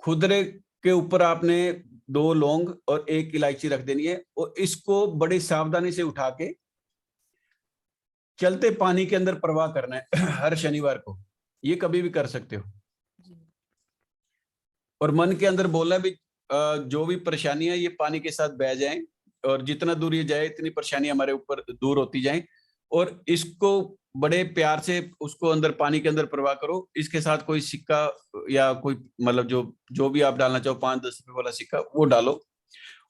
खुदरे के ऊपर आपने 2 लौंग और 1 इलायची रख देनी है और इसको बड़ी सावधानी से उठा के चलते पानी के अंदर प्रवाह करना है हर शनिवार को। ये कभी भी कर सकते हो। और मन के अंदर बोलना भी जो भी परेशानियां ये पानी के साथ बह जाएं और जितना दूर ये जाए इतनी परेशानी हमारे ऊपर दूर होती जाए। और इसको बड़े प्यार से उसको अंदर पानी के अंदर प्रवाह करो। इसके साथ कोई सिक्का या कोई मतलब जो भी आप डालना चाहो, 5-10 रुपए वाला सिक्का वो डालो।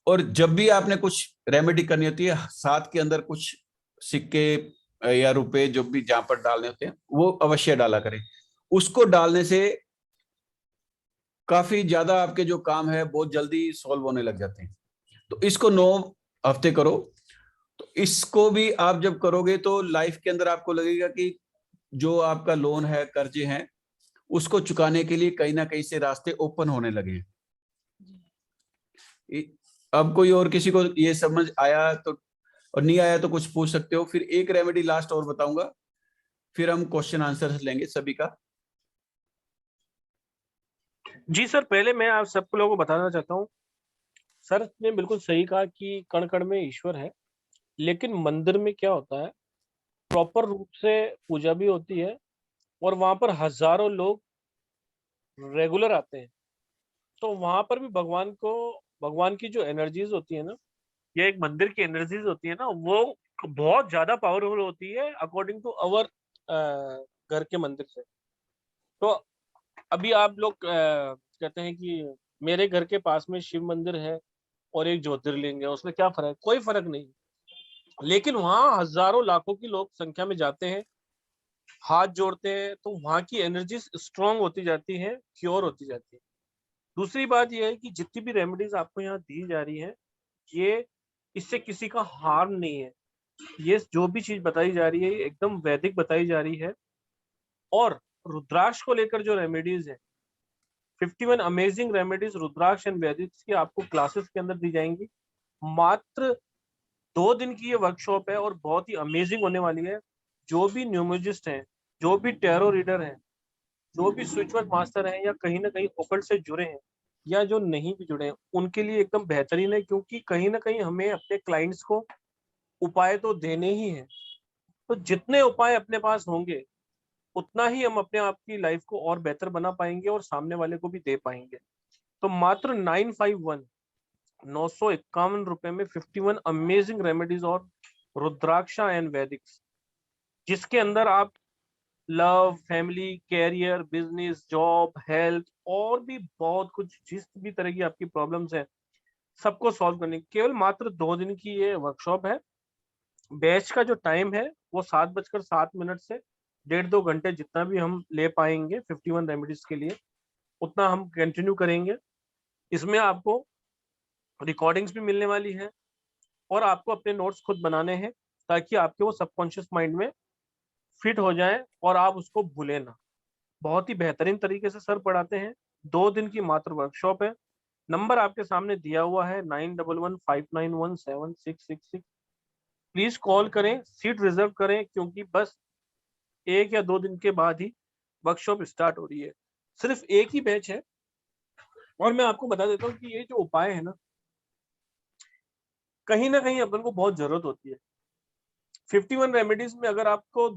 और जब भी आपने कुछ रेमेडी करनी होती है, साथ के अंदर कुछ सिक्के या रुपए जो भी जहां पर डालने होते हैं वो अवश्य डाला करें। उसको डालने से काफी ज्यादा आपके जो काम है बहुत जल्दी सॉल्व होने लग जाते हैं। तो इसको 9 हफ्ते करो। तो इसको भी आप जब करोगे तो लाइफ के अंदर आपको लगेगा कि जो आपका लोन है, कर्जे हैं, उसको चुकाने के लिए कहीं ना कहीं से रास्ते ओपन होने लगे हैं। अब कोई और किसी को ये समझ आया तो, और नहीं आया तो कुछ पूछ सकते हो। फिर एक रेमेडी लास्ट और बताऊंगा, फिर हम क्वेश्चन आंसर लेंगे सभी का। जी सर, पहले मैं आप सबको लोगों को बताना चाहता हूँ, सर ने बिल्कुल सही कहा कि कण कण में ईश्वर है, लेकिन मंदिर में क्या होता है, प्रॉपर रूप से पूजा भी होती है और वहां पर हजारों लोग रेगुलर आते हैं। तो वहां पर भी भगवान की जो एनर्जीज होती है ना, या एक मंदिर की एनर्जीज होती है ना, वो बहुत ज्यादा पावरफुल होती है अकॉर्डिंग टू अवर घर के मंदिर से। तो अभी आप लोग कहते हैं कि मेरे घर के पास में शिव मंदिर है और एक ज्योतिर्लिंग है, उसमें क्या फर्क? कोई फर्क नहीं। लेकिन वहां हजारों लाखों की लोग संख्या में जाते हैं, हाथ जोड़ते हैं, तो वहां की एनर्जी स्ट्रांग होती जाती है, क्योर होती जाती है। दूसरी बात यह है कि जितनी भी रेमेडीज आपको यहाँ दी जा रही है, ये इससे किसी का हार्म नहीं है। ये जो भी चीज बताई जा रही है ये एकदम वैदिक बताई जा रही है। और रुद्राक्ष को लेकर जो रेमेडीज है, 51 अमेजिंग रेमेडीज रुद्राक्ष एंड वैदिक की आपको क्लासेस के अंदर दी जाएंगी। मात्र 2 दिन की ये वर्कशॉप है और बहुत ही अमेजिंग होने वाली है। जो भी न्यूमरोलॉजिस्ट हैं, जो भी टैरो रीडर हैं, जो भी स्पिरिचुअल मास्टर हैं या कहीं ना कहीं ओकल्ट से जुड़े हैं या जो नहीं भी जुड़े हैं, उनके लिए एकदम बेहतरीन है, क्योंकि कहीं ना कहीं हमें अपने क्लाइंट्स को उपाय तो देने ही हैं। तो जितने उपाय अपने पास होंगे उतना ही हम अपने आप की लाइफ को और बेहतर बना पाएंगे और सामने वाले को भी दे पाएंगे। तो मात्र 951 रुपए में 51 अमेजिंग रेमेडीज और रुद्राक्षा एंड वैदिक्स, जिसके अंदर आप love, family, career, business, job, health और भी बहुत कुछ, जिस भी तरह की आपकी प्रॉब्लम्स है सबको सॉल्व करने की केवल मात्र 2 दिन की ये वर्कशॉप है। बैच का जो टाइम है वो 7:07 से 1.5-2 घंटे, जितना भी हम ले पाएंगे 51 रेमेडीज के लिए उतना हम कंटिन्यू करेंगे। इसमें आपको रिकॉर्डिंग्स भी मिलने वाली है और आपको अपने नोट्स खुद बनाने हैं, ताकि आपके वो सबकॉन्शियस माइंड में फिट हो जाए और आप उसको भूले ना। बहुत ही बेहतरीन तरीके से सर पढ़ाते हैं। 2 दिन की मात्र वर्कशॉप है। नंबर आपके सामने दिया हुआ है 9115917666। प्लीज कॉल करें, सीट रिजर्व करें, क्योंकि बस 1 या 2 दिन के बाद ही वर्कशॉप स्टार्ट हो रही है। सिर्फ एक ही बैच है। और मैं आपको बता देता हूँ कि ये जो उपाय है ना, कहीं ना कहीं अपन को बहुत जरूरत होती है। 51 रेमेडीज में अगर आपको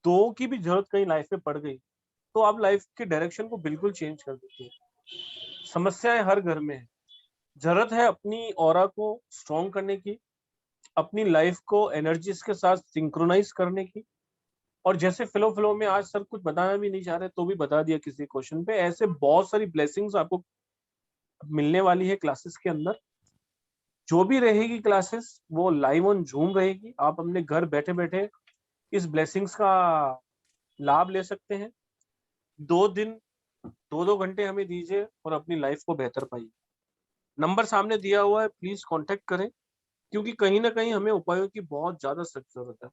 2 की भी जरूरत कहीं लाइफ में पड़ गई तो आप लाइफ की डायरेक्शन को बिल्कुल चेंज कर देती है। समस्याएं हर घर में है। जरूरत है अपनी ऑरा को स्ट्रॉन्ग करने की, अपनी लाइफ को एनर्जीज के साथ सिंक्रोनाइज करने की। और जैसे फ्लो में आज सर कुछ बताना भी नहीं चाह रहे तो भी बता दिया किसी क्वेश्चन पे, ऐसे बहुत सारी ब्लेसिंग्स आपको मिलने वाली है क्लासेस के अंदर। जो भी रहेगी क्लासेस वो लाइव ऑन जूम रहेगी। आप अपने घर बैठे बैठे इस ब्लेसिंग्स का लाभ ले सकते हैं। 2 दिन 2-2 घंटे हमें दीजिए और अपनी लाइफ को बेहतर पाइए। नंबर सामने दिया हुआ है, प्लीज कांटेक्ट करें, क्योंकि कहीं ना कहीं हमें उपायों की बहुत ज्यादा सख्त जरूरत है।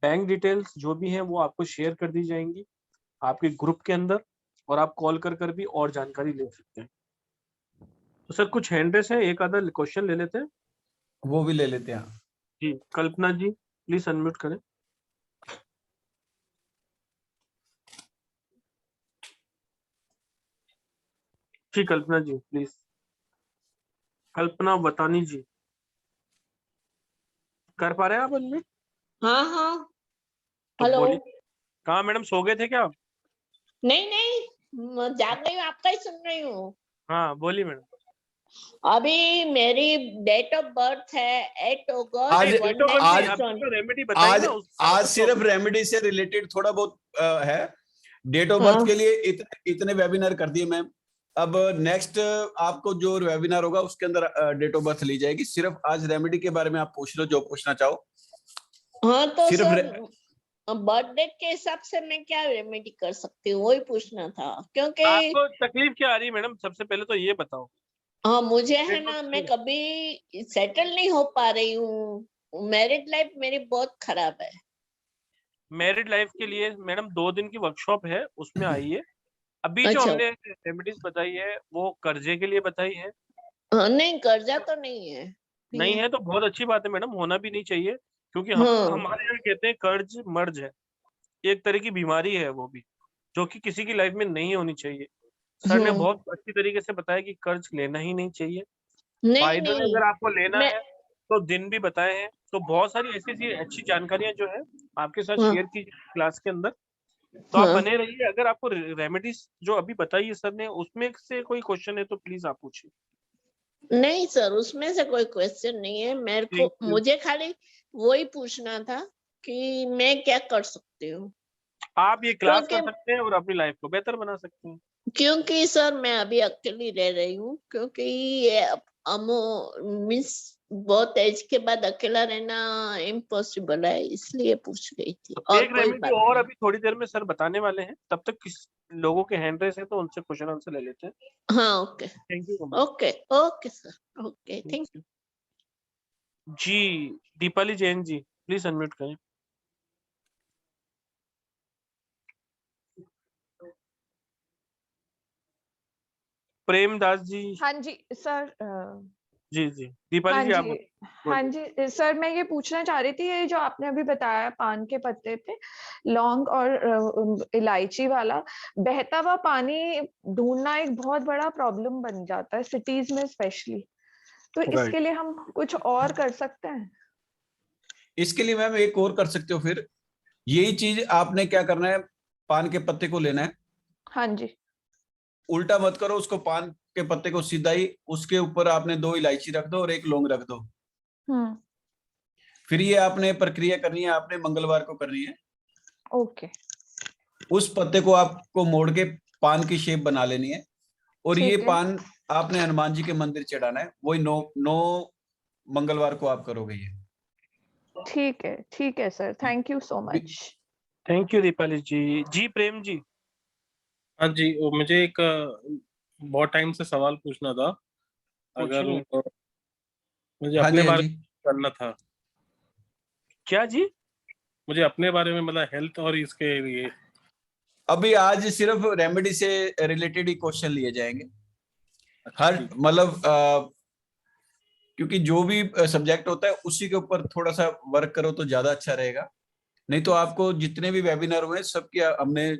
बैंक डिटेल्स जो भी हैं वो आपको शेयर कर दी जाएंगी। आपके ग्रुप के अंदर, और आप कॉल कर भी और जानकारी ले सकते हैं। तो सर कुछ हैंड रेस है, एक आधा क्वेश्चन ले लेते हैं। वो भी ले लेते हैं। जी, कल्पना जी प्लीज अनम्यूट करें। जी कल्पना जी प्लीज। कल्पना वतानी जी, कर पा रहे हैं आप अनम्यूट? हाँ हाँ। तो हेलो। बोलिए। कहाँ मैडम, सो गए थे क्या आप? नहीं नहीं, मैं जाग रही हूँ, आपका ही सुन रही हूँ। हाँ बोलिए मैडम। अभी मेरी डेट ऑफ बर्थ है 8 आज- अगस्त आज- रेमेडी बताइए आज ना आज सिर्फ रेमेडी से रिलेटेड थोड़ा बहुत है। डेट ऑफ हाँ। बर्थ के लिए इतने वेबिनार कर दिए मैम। अब नेक्स्ट आपको जो वेबिनार होगा उसके अंदर डेट ऑफ बर्थ ली जाएगी। सिर्फ आज रेमेडी के बारे में आप पूछ लो जो पूछना चाहो। हाँ तो सिर्फ सर बर्थडे के हिसाब से मैं क्या रेमेडी कर सकती हूँ वही पूछना था, क्योंकि आपको तकलीफ क्या आ रही है मैडम, सबसे पहले तो ये बताओ। हाँ मुझे है देखो, ना, मैं कभी सेटल नहीं हो पा रही हूँ, मैरिड लाइफ मेरी बहुत खराब है। मैरिड लाइफ के लिए मैडम 2 दिन की वर्कशॉप है, उसमें आइए। अभी जो अच्छा। हमने रेमेडीज बताई है वो कर्जे के लिए बताई है। हाँ नहीं, कर्जा तो नहीं है। नहीं है तो बहुत अच्छी बात है मैडम, होना भी नहीं चाहिए, क्योंकि हाँ। हमारे यहाँ कहते हैं कर्ज मर्ज है, एक तरह की बीमारी है वो भी, जो कि किसी की लाइफ में नहीं होनी चाहिए। सर ने बहुत अच्छी तरीके से बताया कि कर्ज लेना ही नहीं चाहिए। नहीं फायदे में नहीं, अगर आपको लेना मैं है तो दिन भी बताए हैं, तो बहुत सारी ऐसी ऐसी अच्छी जानकारियां जो है आपके साथ हाँ। शेयर की क्लास के अंदर। तो आप हाँ। बने रहिए। अगर आपको रेमेडीज जो अभी बताई है सर ने उसमें से कोई क्वेश्चन है तो प्लीज आप पूछिए। नहीं सर, उसमें से कोई क्वेश्चन नहीं है मेरे को, Thank you. मुझे खाली वही पूछना था कि मैं क्या कर सकती हूँ। आप ये क्लास कर क्योंकि सकते हैं और अपनी लाइफ को बेहतर बना सकते हैं। क्योंकि सर मैं अभी अकेली रह रही हूँ, क्योंकि ये मीन्स बहुत एज के बाद अकेला रहना इम्पॉसिबल है, इसलिए पूछ रही थी, और एक कोई रेमेडी बात और नहीं। अभी थोड़ी देर में सर बताने वाले हैं, तब तक किस लोगों के हैंड रेस है तो उनसे क्वेश्चन आंसर ले लेते हैं। हाँ okay thank you. Okay okay sir, okay thank you. जी दीपाली जैन जी प्लीज अनम्यूट करें। प्रेमदास जी। हाँ जी सर। जी जी दीपाली हाँ जी आप जी, हाँ जी सर, मैं ये पूछना चाह रही थी, ये जो आपने अभी बताया पान के पत्ते पे लौंग और इलायची वाला, बहता हुआ पानी ढूंढना एक बहुत बड़ा प्रॉब्लम बन जाता है सिटीज में स्पेशली, तो इसके लिए हम कुछ और कर सकते हैं? इसके लिए मैम एक और कर सकते हो। फिर यही चीज आपने क्या करना है, पान के पत्ते को लेना है, हाँ जी। उल्टा मत करो उसको, पान के पत्ते को सीधा ही उसके ऊपर आपने 2 इलायची रख दो और 1 लौंग रख दो। फिर ये आपने प्रक्रिया करनी है, आपने मंगलवार को करनी है। ओके। उस पत्ते को आपको मोड़ के पान की शेप बना लेनी है, और ये ठीक है। पान आपने हनुमान जी के मंदिर चढ़ाना है। वही 9 मंगलवार को आप करोगे ये। ठीक है sir, thank you so much. Thank you Deepali ji. जी प्रेम जी। हाँ जी, वो मुझे एक बहुत टाइम से सवाल पूछना था। अगर पूछिए। मुझे हाँ अपने जी, हाँ बारे जी। में जानना था। क्या जी? मुझे अपने बारे में, मतलब हेल्थ और इसके लिए। अभी आज सिर्फ रेमेडी से रिलेटेड ही क्वेश्चन लिए जाएंगे। हर ठीक। मतलब क्योंकि जो भी सब्जेक्ट होता है उसी के ऊपर थोड़ा सा वर्क करो तो ज्यादा अच्छा रहेगा। नहीं तो आपको जितने भी वेबिनार हुए सबके हमने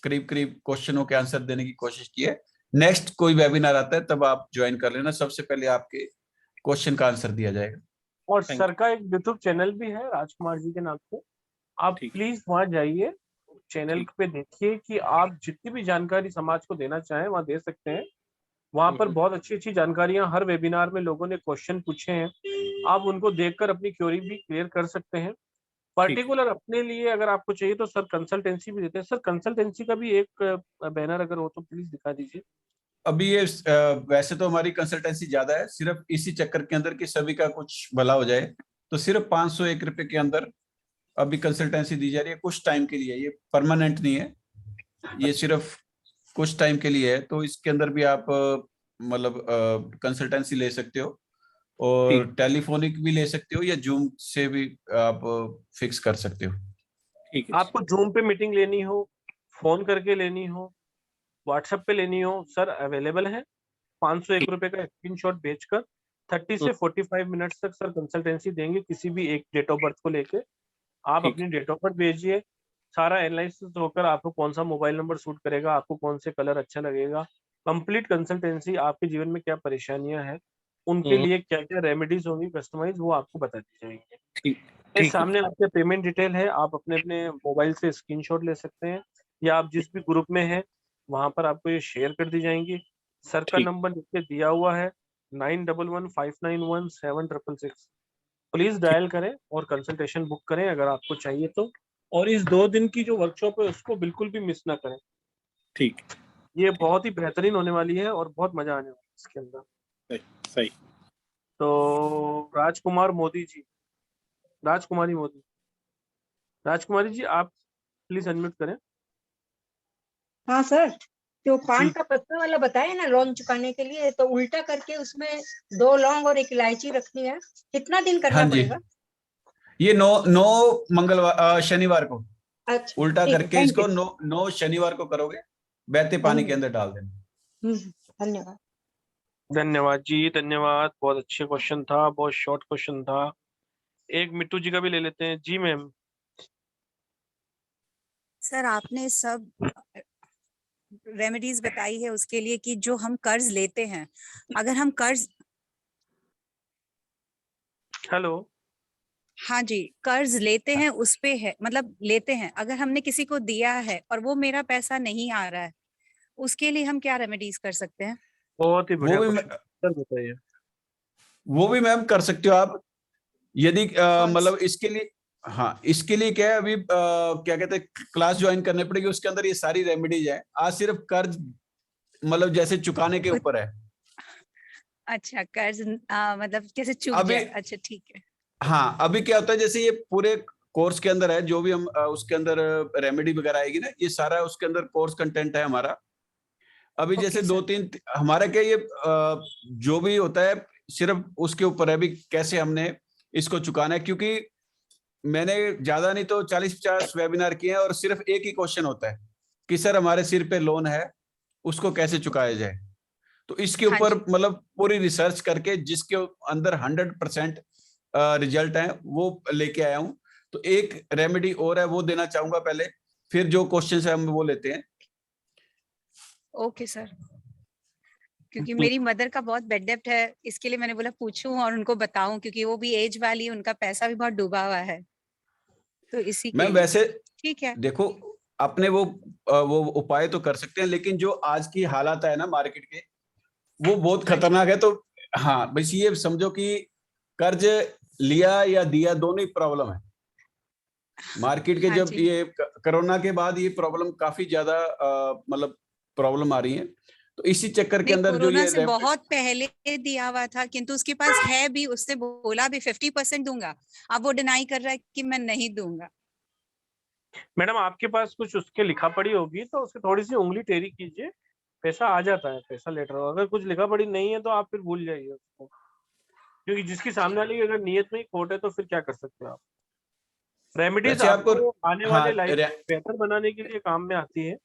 करीब करीब क्वेश्चनों के आंसर देने की कोशिश की है। नेक्स्ट कोई वेबिनार आता है तब आप ज्वाइन कर लेना, सबसे पहले आपके क्वेश्चन का आंसर दिया जाएगा। और Thank सर का एक यूट्यूब चैनल भी है राजकुमार जी के नाम से, आप ठीक। प्लीज वहां जाइए, चैनल ठीक। पे देखिए कि आप जितनी भी जानकारी समाज को देना चाहें वहां दे सकते हैं। वहां पर बहुत अच्छी अच्छी जानकारियां, हर वेबिनार में लोगों ने क्वेश्चन पूछे हैं, आप उनको देखकर अपनी क्वेरी भी क्लियर कर सकते हैं। पर्टिकुलर अपने लिए अगर आपको चाहिए तो सर कंसल्टेंसी भी देते हैं। सर कंसल्टेंसी का भी एक बैनर अगर हो तो प्लीज दिखा दीजिए। अभी ये वैसे तो हमारी कंसल्टेंसी ज्यादा है, सिर्फ इसी चक्कर के अंदर कि सभी का कुछ भला हो जाए तो सिर्फ 501 रुपए के अंदर अभी कंसल्टेंसी दी जा रही है। कुछ टाइम के लिए, ये परमानेंट नहीं है, ये सिर्फ कुछ टाइम के लिए है। तो इसके अंदर भी आप मतलब कंसल्टेंसी ले सकते हो, और टेलीफोनिक भी ले सकते हो, या जूम से भी आप फिक्स कर सकते हो। ठीक है। आपको जूम पे मीटिंग लेनी हो फोन करके लेनी हो, व्हाट्सएप पे लेनी हो, सर अवेलेबल है। 501 रुपए का स्क्रीनशॉट भेजकर 30 से 45 मिनट्स तक सर कंसल्टेंसी देंगे किसी भी एक डेट ऑफ बर्थ को लेके। आप ठीक। अपनी डेट ऑफ बर्थ भेजिए, सारा एनालिसिस होकर आपको कौन सा मोबाइल नंबर सूट करेगा, आपको कौन से कलर अच्छा लगेगा, कंप्लीट कंसल्टेंसी, आपके जीवन में क्या परेशानियां हैं, उनके लिए क्या क्या रेमेडीज होंगी कस्टमाइज, वो आपको बता दी जाएंगे। ठीक ये ठीक सामने आपके पेमेंट डिटेल है, आप अपने अपने मोबाइल से स्क्रीनशॉट ले सकते हैं, या आप जिस भी ग्रुप में हैं वहां पर आपको ये शेयर कर दी जाएंगी। सर का ठीक। नंबर नीचे दिया हुआ है 9115917666। प्लीज डायल करें और कंसल्टेशन बुक करें अगर आपको चाहिए तो। और इस 2 दिन की जो वर्कशॉप है उसको बिल्कुल भी मिस ना करें। ठीक। ये बहुत ही बेहतरीन होने वाली है और बहुत मजा आने वाला है इसके अंदर। सही। तो राजकुमारी मोदी, राजकुमारी जी आप प्लीज अनम्यूट करें। हाँ सर, जो पान जी। का पत्ता वाला बताया ना लोन चुकाने के लिए, तो उल्टा करके उसमें 2 लौंग और 1 इलायची रखनी है, कितना दिन करना हाँ जी, पड़ेगा? ये 9 मंगलवार शनिवार को अच्छा उल्टा ठीक है, करके थैंक इसको यू। 9 शनिवार को करोगे, बहते पानी के अंदर डाल देना। धन्यवाद। धन्यवाद जी, धन्यवाद। बहुत अच्छे क्वेश्चन था, बहुत शॉर्ट क्वेश्चन था। एक मिट्टू जी का भी ले लेते हैं। जी मैम। सर आपने सब रेमेडीज बताई है उसके लिए कि जो हम कर्ज लेते हैं, अगर हम कर्ज, हेलो, हाँ जी, कर्ज लेते हैं उस पे है, मतलब लेते हैं, अगर हमने किसी को दिया है और वो मेरा पैसा नहीं आ रहा है, उसके लिए हम क्या रेमेडीज कर सकते हैं? बहुत ही बढ़िया वो भी क्वेश्चन, सर बताइए। वो भी मैम कर सकते हो आप, यदि कौन मतलब इसके लिए, हाँ इसके लिए क्या है, अभी क्या कहते हैं, क्लास ज्वाइन करनी पड़ेगी, उसके अंदर ये सारी रेमेडीज है। आज सिर्फ कर्ज मतलब जैसे चुकाने के ऊपर है। अच्छा, कर्ज मतलब कैसे चूक अभी जाए, अच्छा ठीक है। हाँ, अभी क्या होता है, जैसे ये पूरे कोर्स के अंदर है, जो भी हम उसके अंदर रेमेडी वगैरह आएगी ना, ये सारा उसके अंदर कोर्स कंटेंट है हमारा। अभी जैसे ओके 2-3 हमारा क्या, ये जो भी होता है सिर्फ उसके ऊपर है भी कैसे हमने इसको चुकाना है, क्योंकि मैंने ज्यादा नहीं तो 40-50 वेबिनार किए हैं और सिर्फ एक ही क्वेश्चन होता है कि सर हमारे सिर पे लोन है, उसको कैसे चुकाया जाए। तो इसके हाँ ऊपर जी, मतलब पूरी रिसर्च करके जिसके अंदर 100% रिजल्ट है वो लेके आया हूँ। तो एक रेमेडी और है, वो देना चाहूंगा पहले, फिर जो क्वेश्चन है हम वो लेते हैं। ओके सर, क्योंकि मेरी मदर का बहुत बेड डेप्ट है, इसके लिए मैंने बोला पूछूं और उनको बताऊं, क्योंकि वो भी एज वाली, उनका पैसा भी बहुत डूबा हुआ है, तो इसी के मैं लिए। वैसे ठीक है, देखो, अपने वो उपाय तो कर सकते हैं, लेकिन जो आज की हालात है ना मार्केट के, वो बहुत हाँ जी, खतरनाक है। तो हाँ, बस ये समझो कि कर्ज लिया या दिया दोनों ही प्रॉब्लम है। मार्केट के हाँ जब जी, ये कोरोना के बाद ये प्रॉब्लम काफी ज्यादा मतलब प्रॉब्लम आ रही है। तो इसी चक्कर के नहीं अंदर जो कोरोना ये से बहुत पहले दिया हुआ था, किंतु उसके पास है भी, उससे बोला भी 50% दूंगा, अब वो डिनाई कर रहा है कि मैं नहीं दूंगा। मैडम आपके पास कुछ उसके लिखा पड़ी होगी तो उसके थोड़ी सी उंगली टेढ़ी कीजिए, पैसा आ जाता है, पैसा लेटर। अगर कुछ लिखा पड़ी नहीं है तो आप फिर भूल जाइए उसको, क्योंकि जिसकी सामने वाली की अगर नीयत में ही खोट है तो फिर क्या कर सकते हो आप। रेमेडीज वैसे आपको, आपको आने हाँ वाले लाइफ बेहतर बनाने के लिए काम में आती है।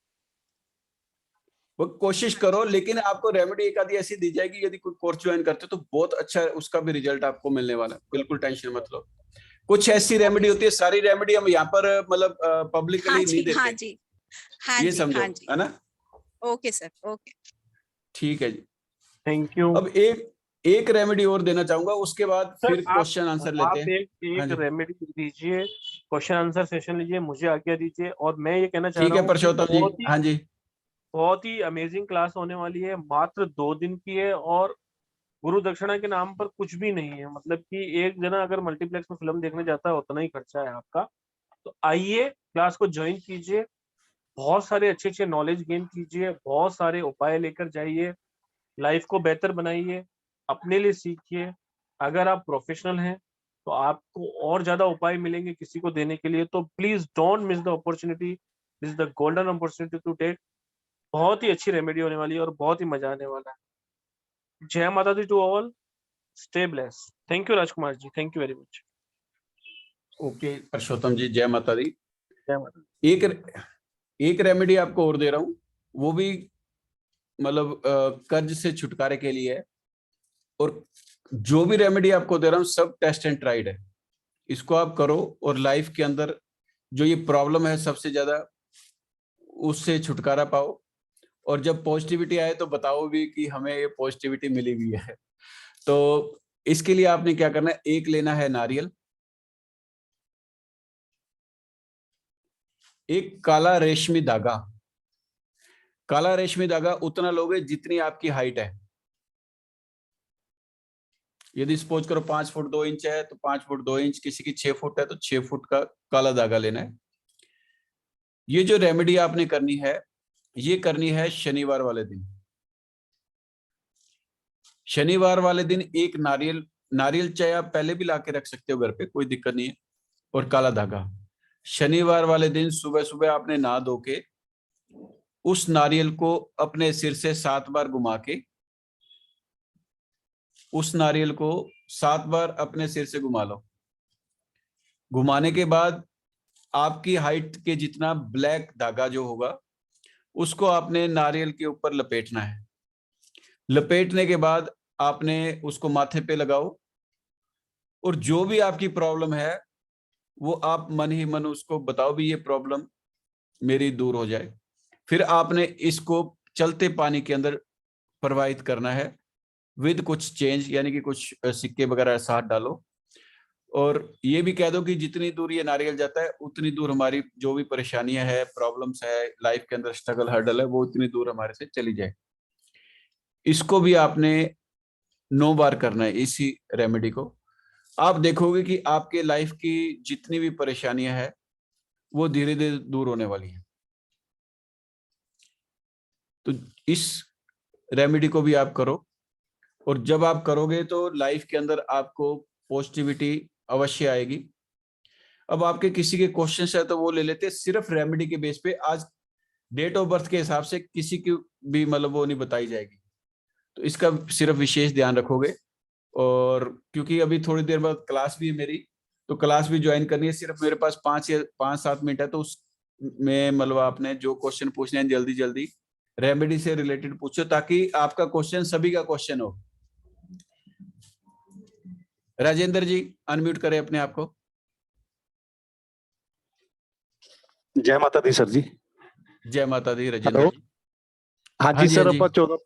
वो कोशिश हाँ करो, जी, लेकिन आपको रेमेडी एक आधी ऐसी दी जाएगी, यदि कोई कोर्स ज्वाइन करते हो तो बहुत अच्छा उसका भी रिजल्ट आपको मिलने वाला है, बिल्कुल टेंशन मत लो। कुछ ऐसी रेमेडी ओके होती सर, है, सारी रेमेडी हम यहाँ पर मतलब हाँ पब्लिकली नहीं जी, हाँ देते, जी, हाँ ये जी, समझो, हाँ जी, है ना। Okay sir, okay. ठीक है जी। Thank you. अब एक रेमेडी और देना चाहूंगा, उसके बाद सर फिर क्वेश्चन आंसर लेते आप हैं। हाँ एक जी, रेमेडी दीजिए, क्वेश्चन आंसर सेशन लीजिए, मुझे आज्ञा दीजिए। और मैं ये कहना चाह ठीक रहा है हूँ कि परशोत्तम जी। हाँ जी, बहुत ही अमेजिंग क्लास होने वाली है, मात्र 2 दिन की है, और गुरु दक्षिणा के नाम पर कुछ भी नहीं है। मतलब कि एक जना अगर मल्टीप्लेक्स में फिल्म देखने जाता है उतना ही खर्चा है आपका। तो आइए क्लास को ज्वाइन कीजिए, बहुत सारे अच्छे अच्छे नॉलेज गेन कीजिए, बहुत सारे उपाय लेकर जाइए, लाइफ को बेहतर बनाइए, अपने लिए सीखिए। अगर आप प्रोफेशनल हैं तो आपको और ज्यादा उपाय मिलेंगे किसी को देने के लिए। तो please don't miss the opportunity, this is the golden opportunity to take. बहुत ही अच्छी रेमेडी होने वाली है और बहुत ही मजा आने वाला है। जय माता दी to all, stay blessed. Thank you Rajkumar ji, thank you very much. Okay Parshottam ji, जय माता दी। जय माता दी। एक एक रेमेडी आपको और दे रहा हूं, वो भी मतलब कर्ज से छुटकारे के लिए है। और जो भी रेमेडी आपको दे रहा हूं सब टेस्ट एंड ट्राइड है। इसको आप करो और लाइफ के अंदर जो ये प्रॉब्लम है सबसे ज्यादा, उससे छुटकारा पाओ। और जब पॉजिटिविटी आए तो बताओ भी कि हमें ये पॉजिटिविटी मिली हुई है। तो इसके लिए आपने क्या करना है, एक लेना है नारियल, एक काला रेशमी धागा। काला रेशमी धागा उतना लोगे जितनी आपकी हाइट है। यदि सपोज करो 5 फुट 2 इंच है तो 5 फुट 2 इंच, किसी की 6 फुट है तो 6 फुट का काला धागा लेना है। ये जो रेमेडी आपने करनी है, ये करनी है शनिवार वाले दिन। शनिवार वाले दिन एक नारियल चाहे आप पहले भी लाके रख सकते हो घर पे, कोई दिक्कत नहीं है, और काला धागा। शनिवार वाले दिन सुबह सुबह आपने नहा धो के उस नारियल को अपने सिर से 7 बार घुमा के, उस नारियल को 7 बार अपने सिर से घुमा लो। घुमाने के बाद आपकी हाइट के जितना ब्लैक धागा जो होगा उसको आपने नारियल के ऊपर लपेटना है। लपेटने के बाद आपने उसको माथे पे लगाओ और जो भी आपकी प्रॉब्लम है वो आप मन ही मन उसको बताओ भी ये प्रॉब्लम मेरी दूर हो जाए। फिर आपने इसको चलते पानी के अंदर प्रवाहित करना है विद कुछ चेंज, यानी कि कुछ सिक्के वगैरह साथ डालो। और ये भी कह दो कि जितनी दूर ये नारियल जाता है उतनी दूर हमारी जो भी परेशानियां है, प्रॉब्लम्स है, लाइफ के अंदर स्ट्रगल हर्डल है, वो उतनी दूर हमारे से चली जाए। इसको भी आपने 9 बार करना है, इसी रेमेडी को। आप देखोगे कि आपके लाइफ की जितनी भी परेशानियां है वो धीरे धीरे दूर होने वाली है। तो इस रेमेडी को भी आप करो, और जब आप करोगे तो लाइफ के अंदर आपको पॉजिटिविटी अवश्य आएगी। अब आपके किसी के क्वेश्चंस है तो वो ले लेते हैं। सिर्फ रेमेडी के बेस पे आज डेट ऑफ बर्थ के हिसाब से किसी की भी मतलब वो नहीं बताई जाएगी, तो इसका सिर्फ विशेष ध्यान रखोगे। और क्योंकि अभी थोड़ी देर बाद क्लास भी है मेरी, तो क्लास भी ज्वाइन करनी है। सिर्फ मेरे पास 5-7 मिनट है, तो उसमें मतलब आपने जो क्वेश्चन पूछने हैं जल्दी जल्दी रेमेडी से रिलेटेड पूछो, ताकि आपका क्वेश्चन सभी का क्वेश्चन हो। राजेंद्र जी अनम्यूट करें अपने आप को। जय माता दी सर जी। जय माता दी राजेंद्र हेलो। जी। हाँ हाँ जी जी, सर, हाँ जी। अपन 14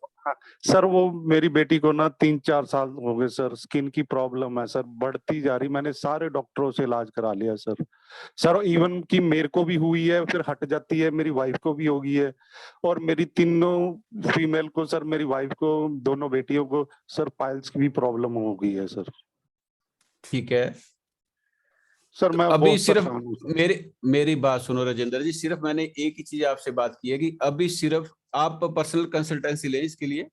सर वो मेरी बेटी को ना 3-4 साल हो गए सर, स्किन की प्रॉब्लम है सर, बढ़ती जा रही। मैंने सारे डॉक्टरों से इलाज करा लिया सर इवन कि मेरे को भी हुई है, फिर हट जाती है, मेरी वाइफ को भी हो गई है, और मेरी तीनों फीमेल को सर, मेरी वाइफ को, दोनों बेटियों को सर पाइल्स की भी प्रॉब्लम हो गई है सर। ठीक है सर मैं अभी बहुत सिर्फ परेशान हूं सर। मेरी बात सुनो राजेंद्र जी। सिर्फ मैंने एक ही चीज आपसे बात की है कि अभी सिर्फ आप पर्सनल कंसल्टेंसी लें इसके लिए,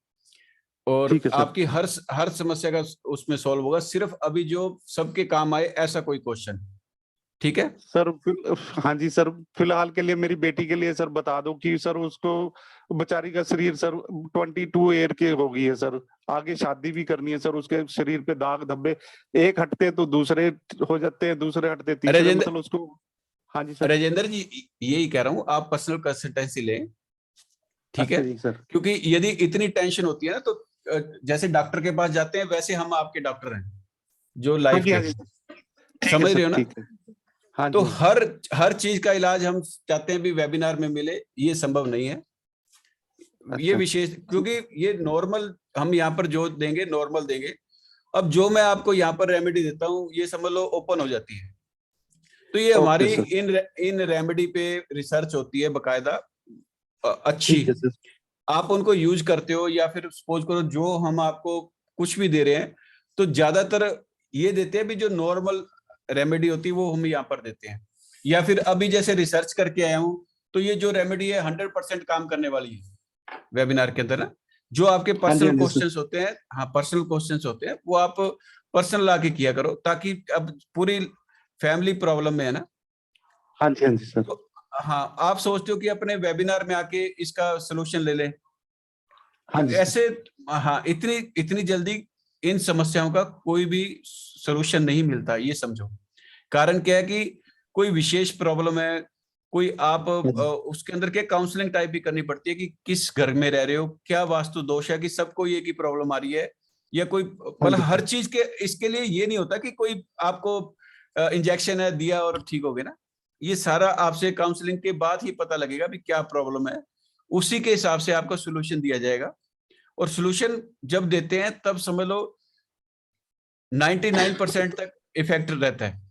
और ठीक है सर। आपकी हर समस्या का उसमें सॉल्व होगा। सिर्फ अभी जो सबके काम आए ऐसा कोई क्वेश्चन, ठीक है सर हाँ जी सर, फिलहाल के लिए मेरी बेटी के लिए सर बता दो कि सर उसको, बेचारी का शरीर सर 22 ईयर के हो गई है सर, आगे शादी भी करनी है सर, उसके शरीर पे दाग धब्बे एक हटते तो दूसरे हो जाते हैं, दूसरे हटते तीसरे, मतलब उसको। हाँ जी सर। राजेंद्र जी यही कह रहा हूँ, आप पर्सनल कंसल्टेंसी लें, ठीक है। अच्छा जी सर। क्योंकि यदि इतनी टेंशन होती है ना, तो जैसे डॉक्टर के पास जाते हैं वैसे हम आपके डॉक्टर हैं जो हाँ लाइफ जी, हाँ के, जी, ठीक है समझ सर, रहे हो ना। ठीक है। हाँ तो जी। हर चीज का इलाज हम चाहते हैं भी वेबिनार में मिले, ये संभव नहीं है। ये अच्छा। विशेष, क्योंकि ये नॉर्मल हम यहाँ पर जो देंगे नॉर्मल देंगे। अब जो मैं आपको यहाँ पर रेमेडी देता हूँ ये समझ लो ओपन हो जाती है। तो ये हमारी ओके सर। इन रेमेडी पे रिसर्च होती है बकायदा, अच्छी। ठीक है सर। आप उनको यूज करते हो, या फिर सपोज करो जो हम आपको कुछ भी दे रहे हैं तो ज्यादातर ये देते हैं भी जो नॉर्मल रेमेडी होती है वो हम यहाँ पर देते हैं। या फिर अभी जैसे रिसर्च करके आया हूँ तो ये जो रेमेडी है 100% काम करने वाली है वेबिनार के अंदर ना। जो आपके हाँ जी, पर्सनल हाँ जी सर। क्वेश्चंस होते हैं, हाँ पर्सनल क्वेश्चंस होते हैं, वो आप पर्सनल लाके किया करो, ताकि अब पूरी फैमिली प्रॉब्लम में है ना। हाँ जी, हाँ जी सर। तो हाँ, आप सोचते हो कि अपने वेबिनार में आके इसका सोल्यूशन ले लें, हाँ जी सर। ऐसे हाँ इतनी जल्दी इन समस्याओं का कोई भी सोल्यूशन नहीं मिलता, ये समझो। कारण क्या है कि कोई विशेष प्रॉब्लम है, कोई आप उसके अंदर क्या काउंसलिंग टाइप भी करनी पड़ती है कि किस घर में रह रहे हो, क्या वास्तु दोष है, कि सबको ये की प्रॉब्लम आ रही है, या कोई मतलब हर चीज के इसके लिए ये नहीं होता कि कोई आपको इंजेक्शन है दिया और ठीक हो गया ना। ये सारा आपसे काउंसलिंग के बाद ही पता लगेगा भी क्या प्रॉब्लम है, उसी के हिसाब से आपको सोल्यूशन दिया जाएगा। और सोल्यूशन जब देते हैं तब समझ लो 99% तक इफेक्ट रहता है।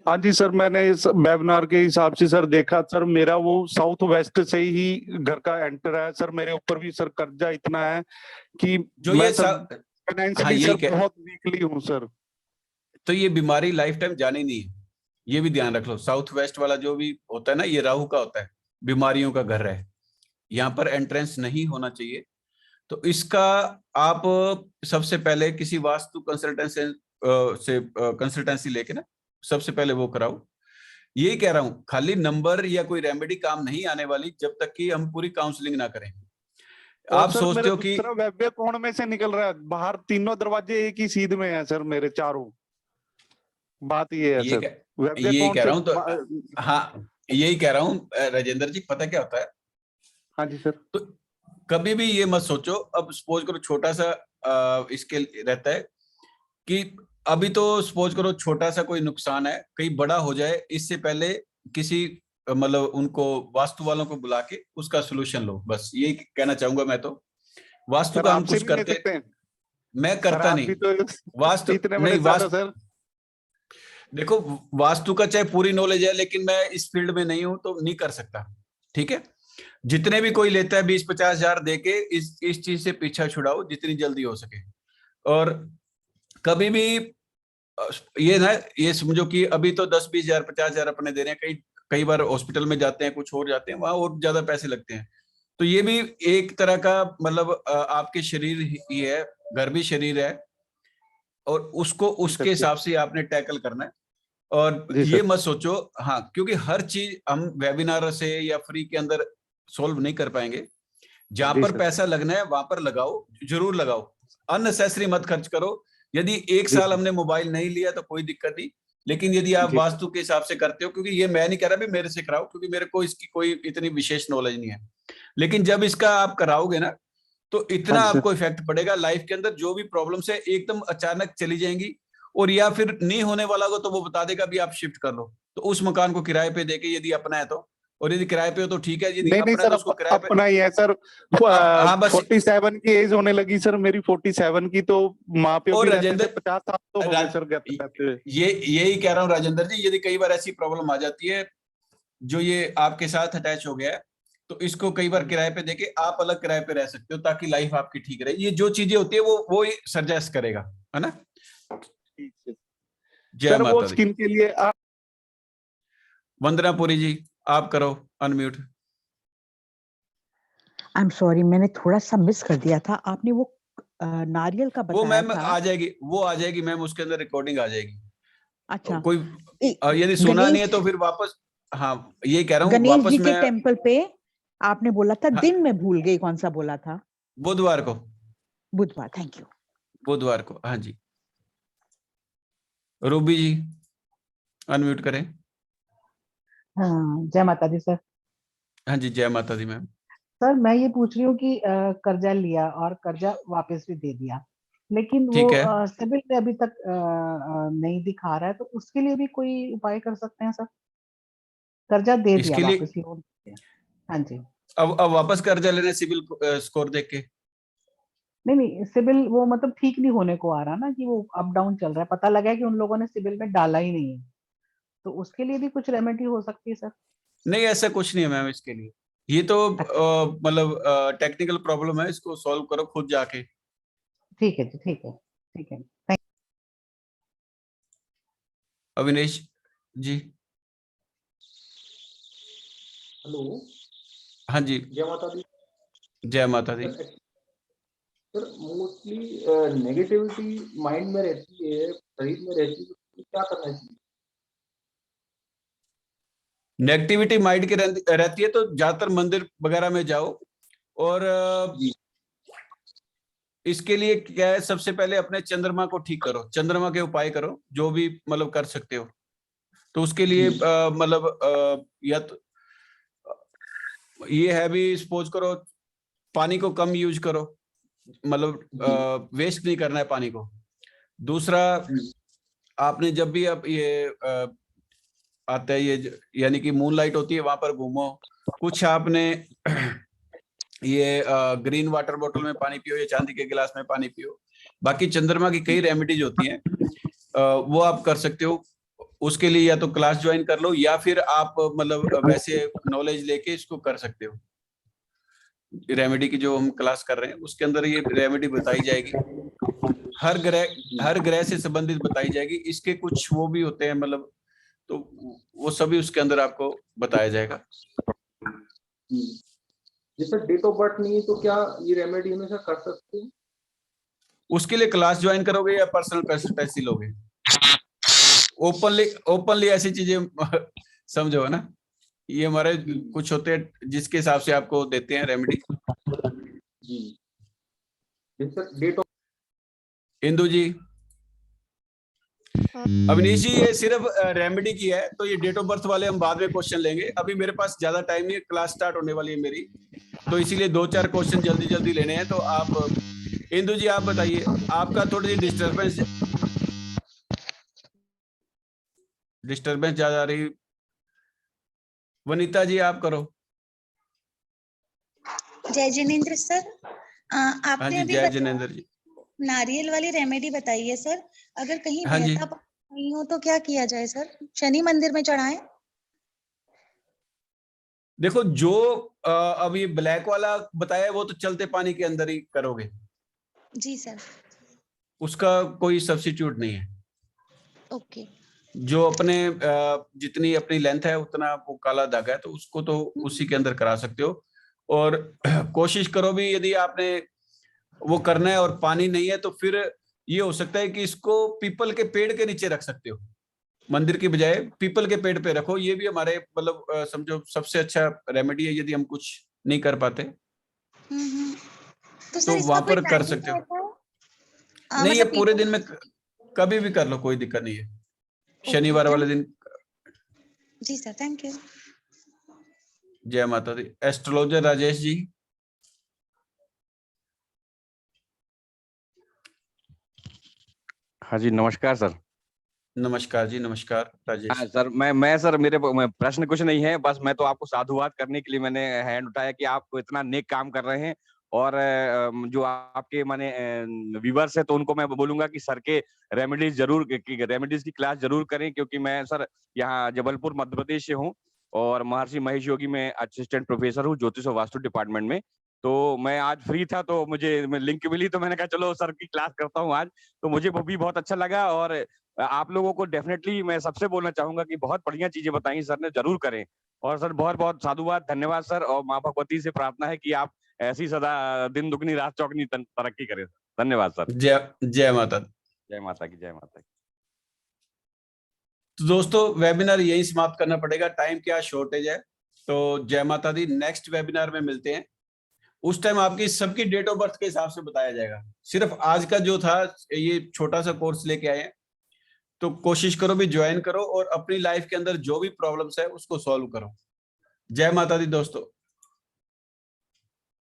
हाँ जी सर, मैंने इस वेबिनार के हिसाब से सर देखा सर, मेरा वो साउथ वेस्ट से ही घर का एंटर है सर। मेरे ऊपर भी सर कर्जा इतना है कि जो मैं ये सर फाइनेंशियली सर बहुत वीकली हूँ सर। तो ये बीमारी लाइफ टाइम जानी नहीं है, ये भी ध्यान रख लो। साउथ वेस्ट वाला जो भी होता है ना, ये राहु का होता है, बीमारियों का घर है, यहाँ पर एंट्रेंस नहीं होना चाहिए। तो इसका आप सबसे पहले किसी वास्तु कंसल्टेंसी लेके ना सबसे पहले वो कराओ। यही कह रहा हूं, खाली नंबर या कोई रेमेडी काम नहीं आने वाली जब तक कि हम पूरी काउंसलिंग ना करें। आप सोचते हो कि वेब कौन में से निकल रहा है, बाहर तीनों दरवाजे एक ही सीध में है सर मेरे चारों। बात ये है सर, यही कह रहा हूं। तो हाँ, यही कह रहा हूं राजेंद्र जी, पता क्या होता है। हाँ जी सर। तो कभी भी ये मत सोचो, अब सपोज करो छोटा सा इसके रहता है कि अभी तो सपोज करो छोटा सा कोई नुकसान है, कहीं बड़ा हो जाए, इससे पहले किसी मतलब उनको वास्तु वालों को बुला के उसका सोल्यूशन लो। बस यही कहना चाहूंगा मैं। तो वास्तु का हम कुछ करते, मैं करता नहीं वास्तु, नहीं वास्तु, देखो वास्तु का चाहे पूरी नॉलेज है, लेकिन मैं इस फील्ड में नहीं हूं तो नहीं कर सकता। ठीक है, जितने भी कोई लेता है 20-50 हजार देके इस चीज से पीछा छुड़ाओ जितनी जल्दी हो सके। और कभी भी ये ना ये समझो कि अभी तो 10-20 हजार 50 हजार अपने दे रहे हैं, कई बार हॉस्पिटल में जाते हैं, कुछ और जाते हैं, वहां और ज्यादा पैसे लगते हैं। तो ये भी एक तरह का मतलब आपके शरीर ही है, घर भी शरीर है, और उसको उसके हिसाब से आपने टैकल करना है। और ये मत सोचो, हाँ, क्योंकि हर चीज हम वेबिनार से या फ्री के अंदर सोल्व नहीं कर पाएंगे। जहां पर पैसा लगना है वहां पर लगाओ, जरूर लगाओ, अननेसेसरी मत खर्च करो। यदि एक साल हमने मोबाइल नहीं लिया तो कोई दिक्कत नहीं, लेकिन यदि आप वास्तु के हिसाब से करते हो, क्योंकि ये मैं नहीं कह रहा भी मेरे से कराओ, क्योंकि मेरे को इसकी कोई इतनी विशेष नॉलेज नहीं है, लेकिन जब इसका आप कराओगे ना तो इतना आपको इफेक्ट पड़ेगा लाइफ के अंदर। जो भी प्रॉब्लम्स है एकदम अचानक चली जाएंगी, और या फिर नहीं होने वाला को तो वो बता देगा भी आप शिफ्ट कर लो, तो उस मकान को किराए पे देके यदि अपना है तो, और यदि किराए पे हो तो ठीक है, यदि नहीं अपना सर, तो उसको किराए पे अपना ही है सर। 47 की एज होने लगी सर मेरी, 47 की, तो माँ पे भी रहते थे, 50 साल तो हो गए सर। यही कह रहा हूँ राजेंद्र जी, यदि कई बार ऐसी प्रॉब्लम आ जाती है जो ये आपके साथ अटैच हो गया है, तो इसको कई बार किराए पे देके आप अलग किराए पे रह सकते हो, ताकि लाइफ आपकी ठीक रहे। ये जो चीजें होती है वो सजेस्ट करेगा, है ना। जय माता दी। स्किन के लिए वंदना पुरी जी, आप करो अनम्यूट। आई एम सॉरी, मैंने थोड़ा सा मिस कर दिया था। आपने वो नारियल का बताया वो मैम था। आ जाएगी मैम, उसके अंदर रिकॉर्डिंग आ जाएगी। अच्छा, कोई यदि सुना नहीं है तो फिर वापस, हाँ ये कह रहा हूँ गणेश वापस जी के मैं टेम्पल पे आपने बोला था, हाँ, दिन में भूल गई कौन सा बोला था। बुधवार को। बुधवार, थैंक यू। बुधवार को, हाँ जी। रूबी जी अनम्यूट करें। हाँ, जय माता दी सर। हाँ जी, जय माता दी मैम। सर मैं ये पूछ रही हूँ कि कर्जा लिया और कर्जा वापस भी दे दिया, लेकिन वो सिबिल में अभी तक नहीं दिखा रहा है, तो उसके लिए भी कोई उपाय कर सकते हैं सर। कर्जा दे दिया वापस ही। हाँ जी। अब वापस कर्जा लेने सिबिल स्कोर देख के? नहीं, सिबिल वो मतलब ठीक नहीं होने को आ रहा ना, कि वो अप डाउन चल रहा है। पता लगा है कि उन लोगों ने सिबिल में डाला ही नहीं है, तो उसके लिए भी कुछ रेमेडी हो सकती है सर? नहीं, ऐसा कुछ नहीं है मैम इसके लिए। ये तो मतलब टेक्निकल प्रॉब्लम है, इसको सॉल्व करो खुद जाके। ठीक है जी, ठीक है, ठीक है। अविनेश जी। हेलो। हाँ जी, जय माता दी। जय माता दी। सर मोस्टली नेगेटिविटी माइंड में रहती है, शरीर में रहती है, तो क्या करना चाहिए? नेगेटिविटी माइंड की रहती है तो ज्यादातर मंदिर वगैरह में जाओ, और इसके लिए क्या है, सबसे पहले अपने चंद्रमा को ठीक करो, चंद्रमा के उपाय करो जो भी मतलब कर सकते हो। तो उसके लिए मतलब या तो ये है भी, सपोज करो पानी को कम यूज करो, मतलब वेस्ट नहीं करना है पानी को। दूसरा, आपने जब भी अब ये आता है ये यानी कि मूनलाइट होती है, वहां पर घूमो, कुछ आपने ये ग्रीन वाटर बोतल में पानी पियो या चांदी के गिलास में पानी पियो। बाकी चंद्रमा की कई रेमेडीज होती हैं, वो आप कर सकते हो। उसके लिए या तो क्लास ज्वाइन कर लो या फिर आप मतलब वैसे नॉलेज लेके इसको कर सकते हो। रेमेडी की जो हम क्लास कर रहे हैं उसके अंदर ये रेमेडी बताई जाएगी, हर ग्रह से संबंधित बताई जाएगी। इसके कुछ वो भी होते हैं मतलब, तो वो सभी उसके अंदर आपको बताया जाएगा। जैसे डेट ऑफ बर्थ नहीं है तो क्या ये रेमेडी हमेशा कर सकते हैं? उसके लिए क्लास ज्वाइन करोगे या पर्सनल कंसल्टेंसी लोगे? ओपनली ऐसी चीजें समझो ना, ये हमारे कुछ होते हैं जिसके हिसाब से आपको देते हैं रेमेडी। जी डेट ऑफ इंदु जी, अवनीश जी, ये सिर्फ रेमेडी की है, तो ये डेट ऑफ बर्थ वाले हम बाद में क्वेश्चन लेंगे। अभी मेरे पास ज्यादा टाइम नहीं है, क्लास स्टार्ट होने वाली है मेरी, तो इसीलिए 2-4 क्वेश्चन जल्दी लेने हैं। तो आप इंदु जी आप बताइए, आपका थोड़ी सी डिस्टर्बेंस ज्यादा आ रही। वनीता जी आप करो। जय जिनेंद्र सर, हाँ आपने जी, अभी जय जिनेंद्र जी। नारियल वाली रेमेडी बताई है सर। अगर कहीं हाँ जी, बहता पानी नहीं हो तो क्या किया जाए सर? शनि मंदिर में चढ़ाएं? देखो जो अब ये ब्लैक वाला बताया वो तो चलते पानी के अंदर ही करोगे, जी सर। उसका कोई सब्स्टिट्यूट नहीं है। ओके। जो अपने जितनी अपनी लेंथ है उतना वो काला धागा है, तो उसको तो उसी के अंदर करा सकते हो। और कोशिश करो भी, यदि आपने वो करना है और पानी नहीं है, तो फिर ये हो सकता है कि इसको पीपल के पेड़ के नीचे रख सकते हो, मंदिर की बजाय पीपल के पेड़ पे रखो। ये भी हमारे मतलब समझो सबसे अच्छा रेमेडी है, यदि हम कुछ नहीं कर पाते तो तो सर इसका वहां कोई पर कर टाइमिंग सकते हो। रहता है? नहीं, ये मतलब पूरे पीपल दिन में कभी भी कर लो, कोई दिक्कत नहीं है। ओके, शनिवार वाले दिन। जी सर, थैंक यू। जय माता दी। एस्ट्रोलॉजर राजेश जी। हाँ जी, नमस्कार सर। नमस्कार जी, नमस्कार राजेश। हाँ सर, मैं सर मेरे प्रश्न कुछ नहीं है, बस मैं तो आपको साधुवाद करने के लिए मैंने हैंड उठाया कि आप इतना नेक काम कर रहे हैं। और जो आपके माने व्यूअर्स है, तो उनको मैं बोलूंगा कि सर के रेमेडीज की क्लास जरूर करें, क्योंकि मैं सर यहाँ जबलपुर मध्य प्रदेश से हूँ और महर्षि महेश योगी में असिस्टेंट प्रोफेसर हूँ ज्योतिष और वास्तु डिपार्टमेंट में। तो मैं आज फ्री था तो मुझे लिंक मिली, तो मैंने कहा चलो सर की क्लास करता हूँ आज। तो मुझे वो भी बहुत अच्छा लगा और आप लोगों को डेफिनेटली मैं सबसे बोलना चाहूंगा कि बहुत बढ़िया चीजें बताई सर ने, जरूर करें। और सर बहुत बहुत साधुवाद, धन्यवाद सर। और माँ भगवती से प्रार्थना है कि आप ऐसी सदा दिन दुगनी रात चौगनी तरक्की करें। धन्यवाद सर। जय माता दी। जय माता की, जय माता की। तो दोस्तों वेबिनार यही समाप्त करना पड़ेगा, टाइम क्या शॉर्टेज है। तो जय माता दी, नेक्स्ट वेबिनार में मिलते हैं। उस टाइम आपकी सबकी डेट ऑफ बर्थ के हिसाब से बताया जाएगा। सिर्फ आज का जो था ये छोटा सा कोर्स लेके आए हैं, तो कोशिश करो भी ज्वाइन करो और अपनी लाइफ के अंदर जो भी प्रॉब्लम्स है उसको सॉल्व करो। जय माता दी दोस्तों।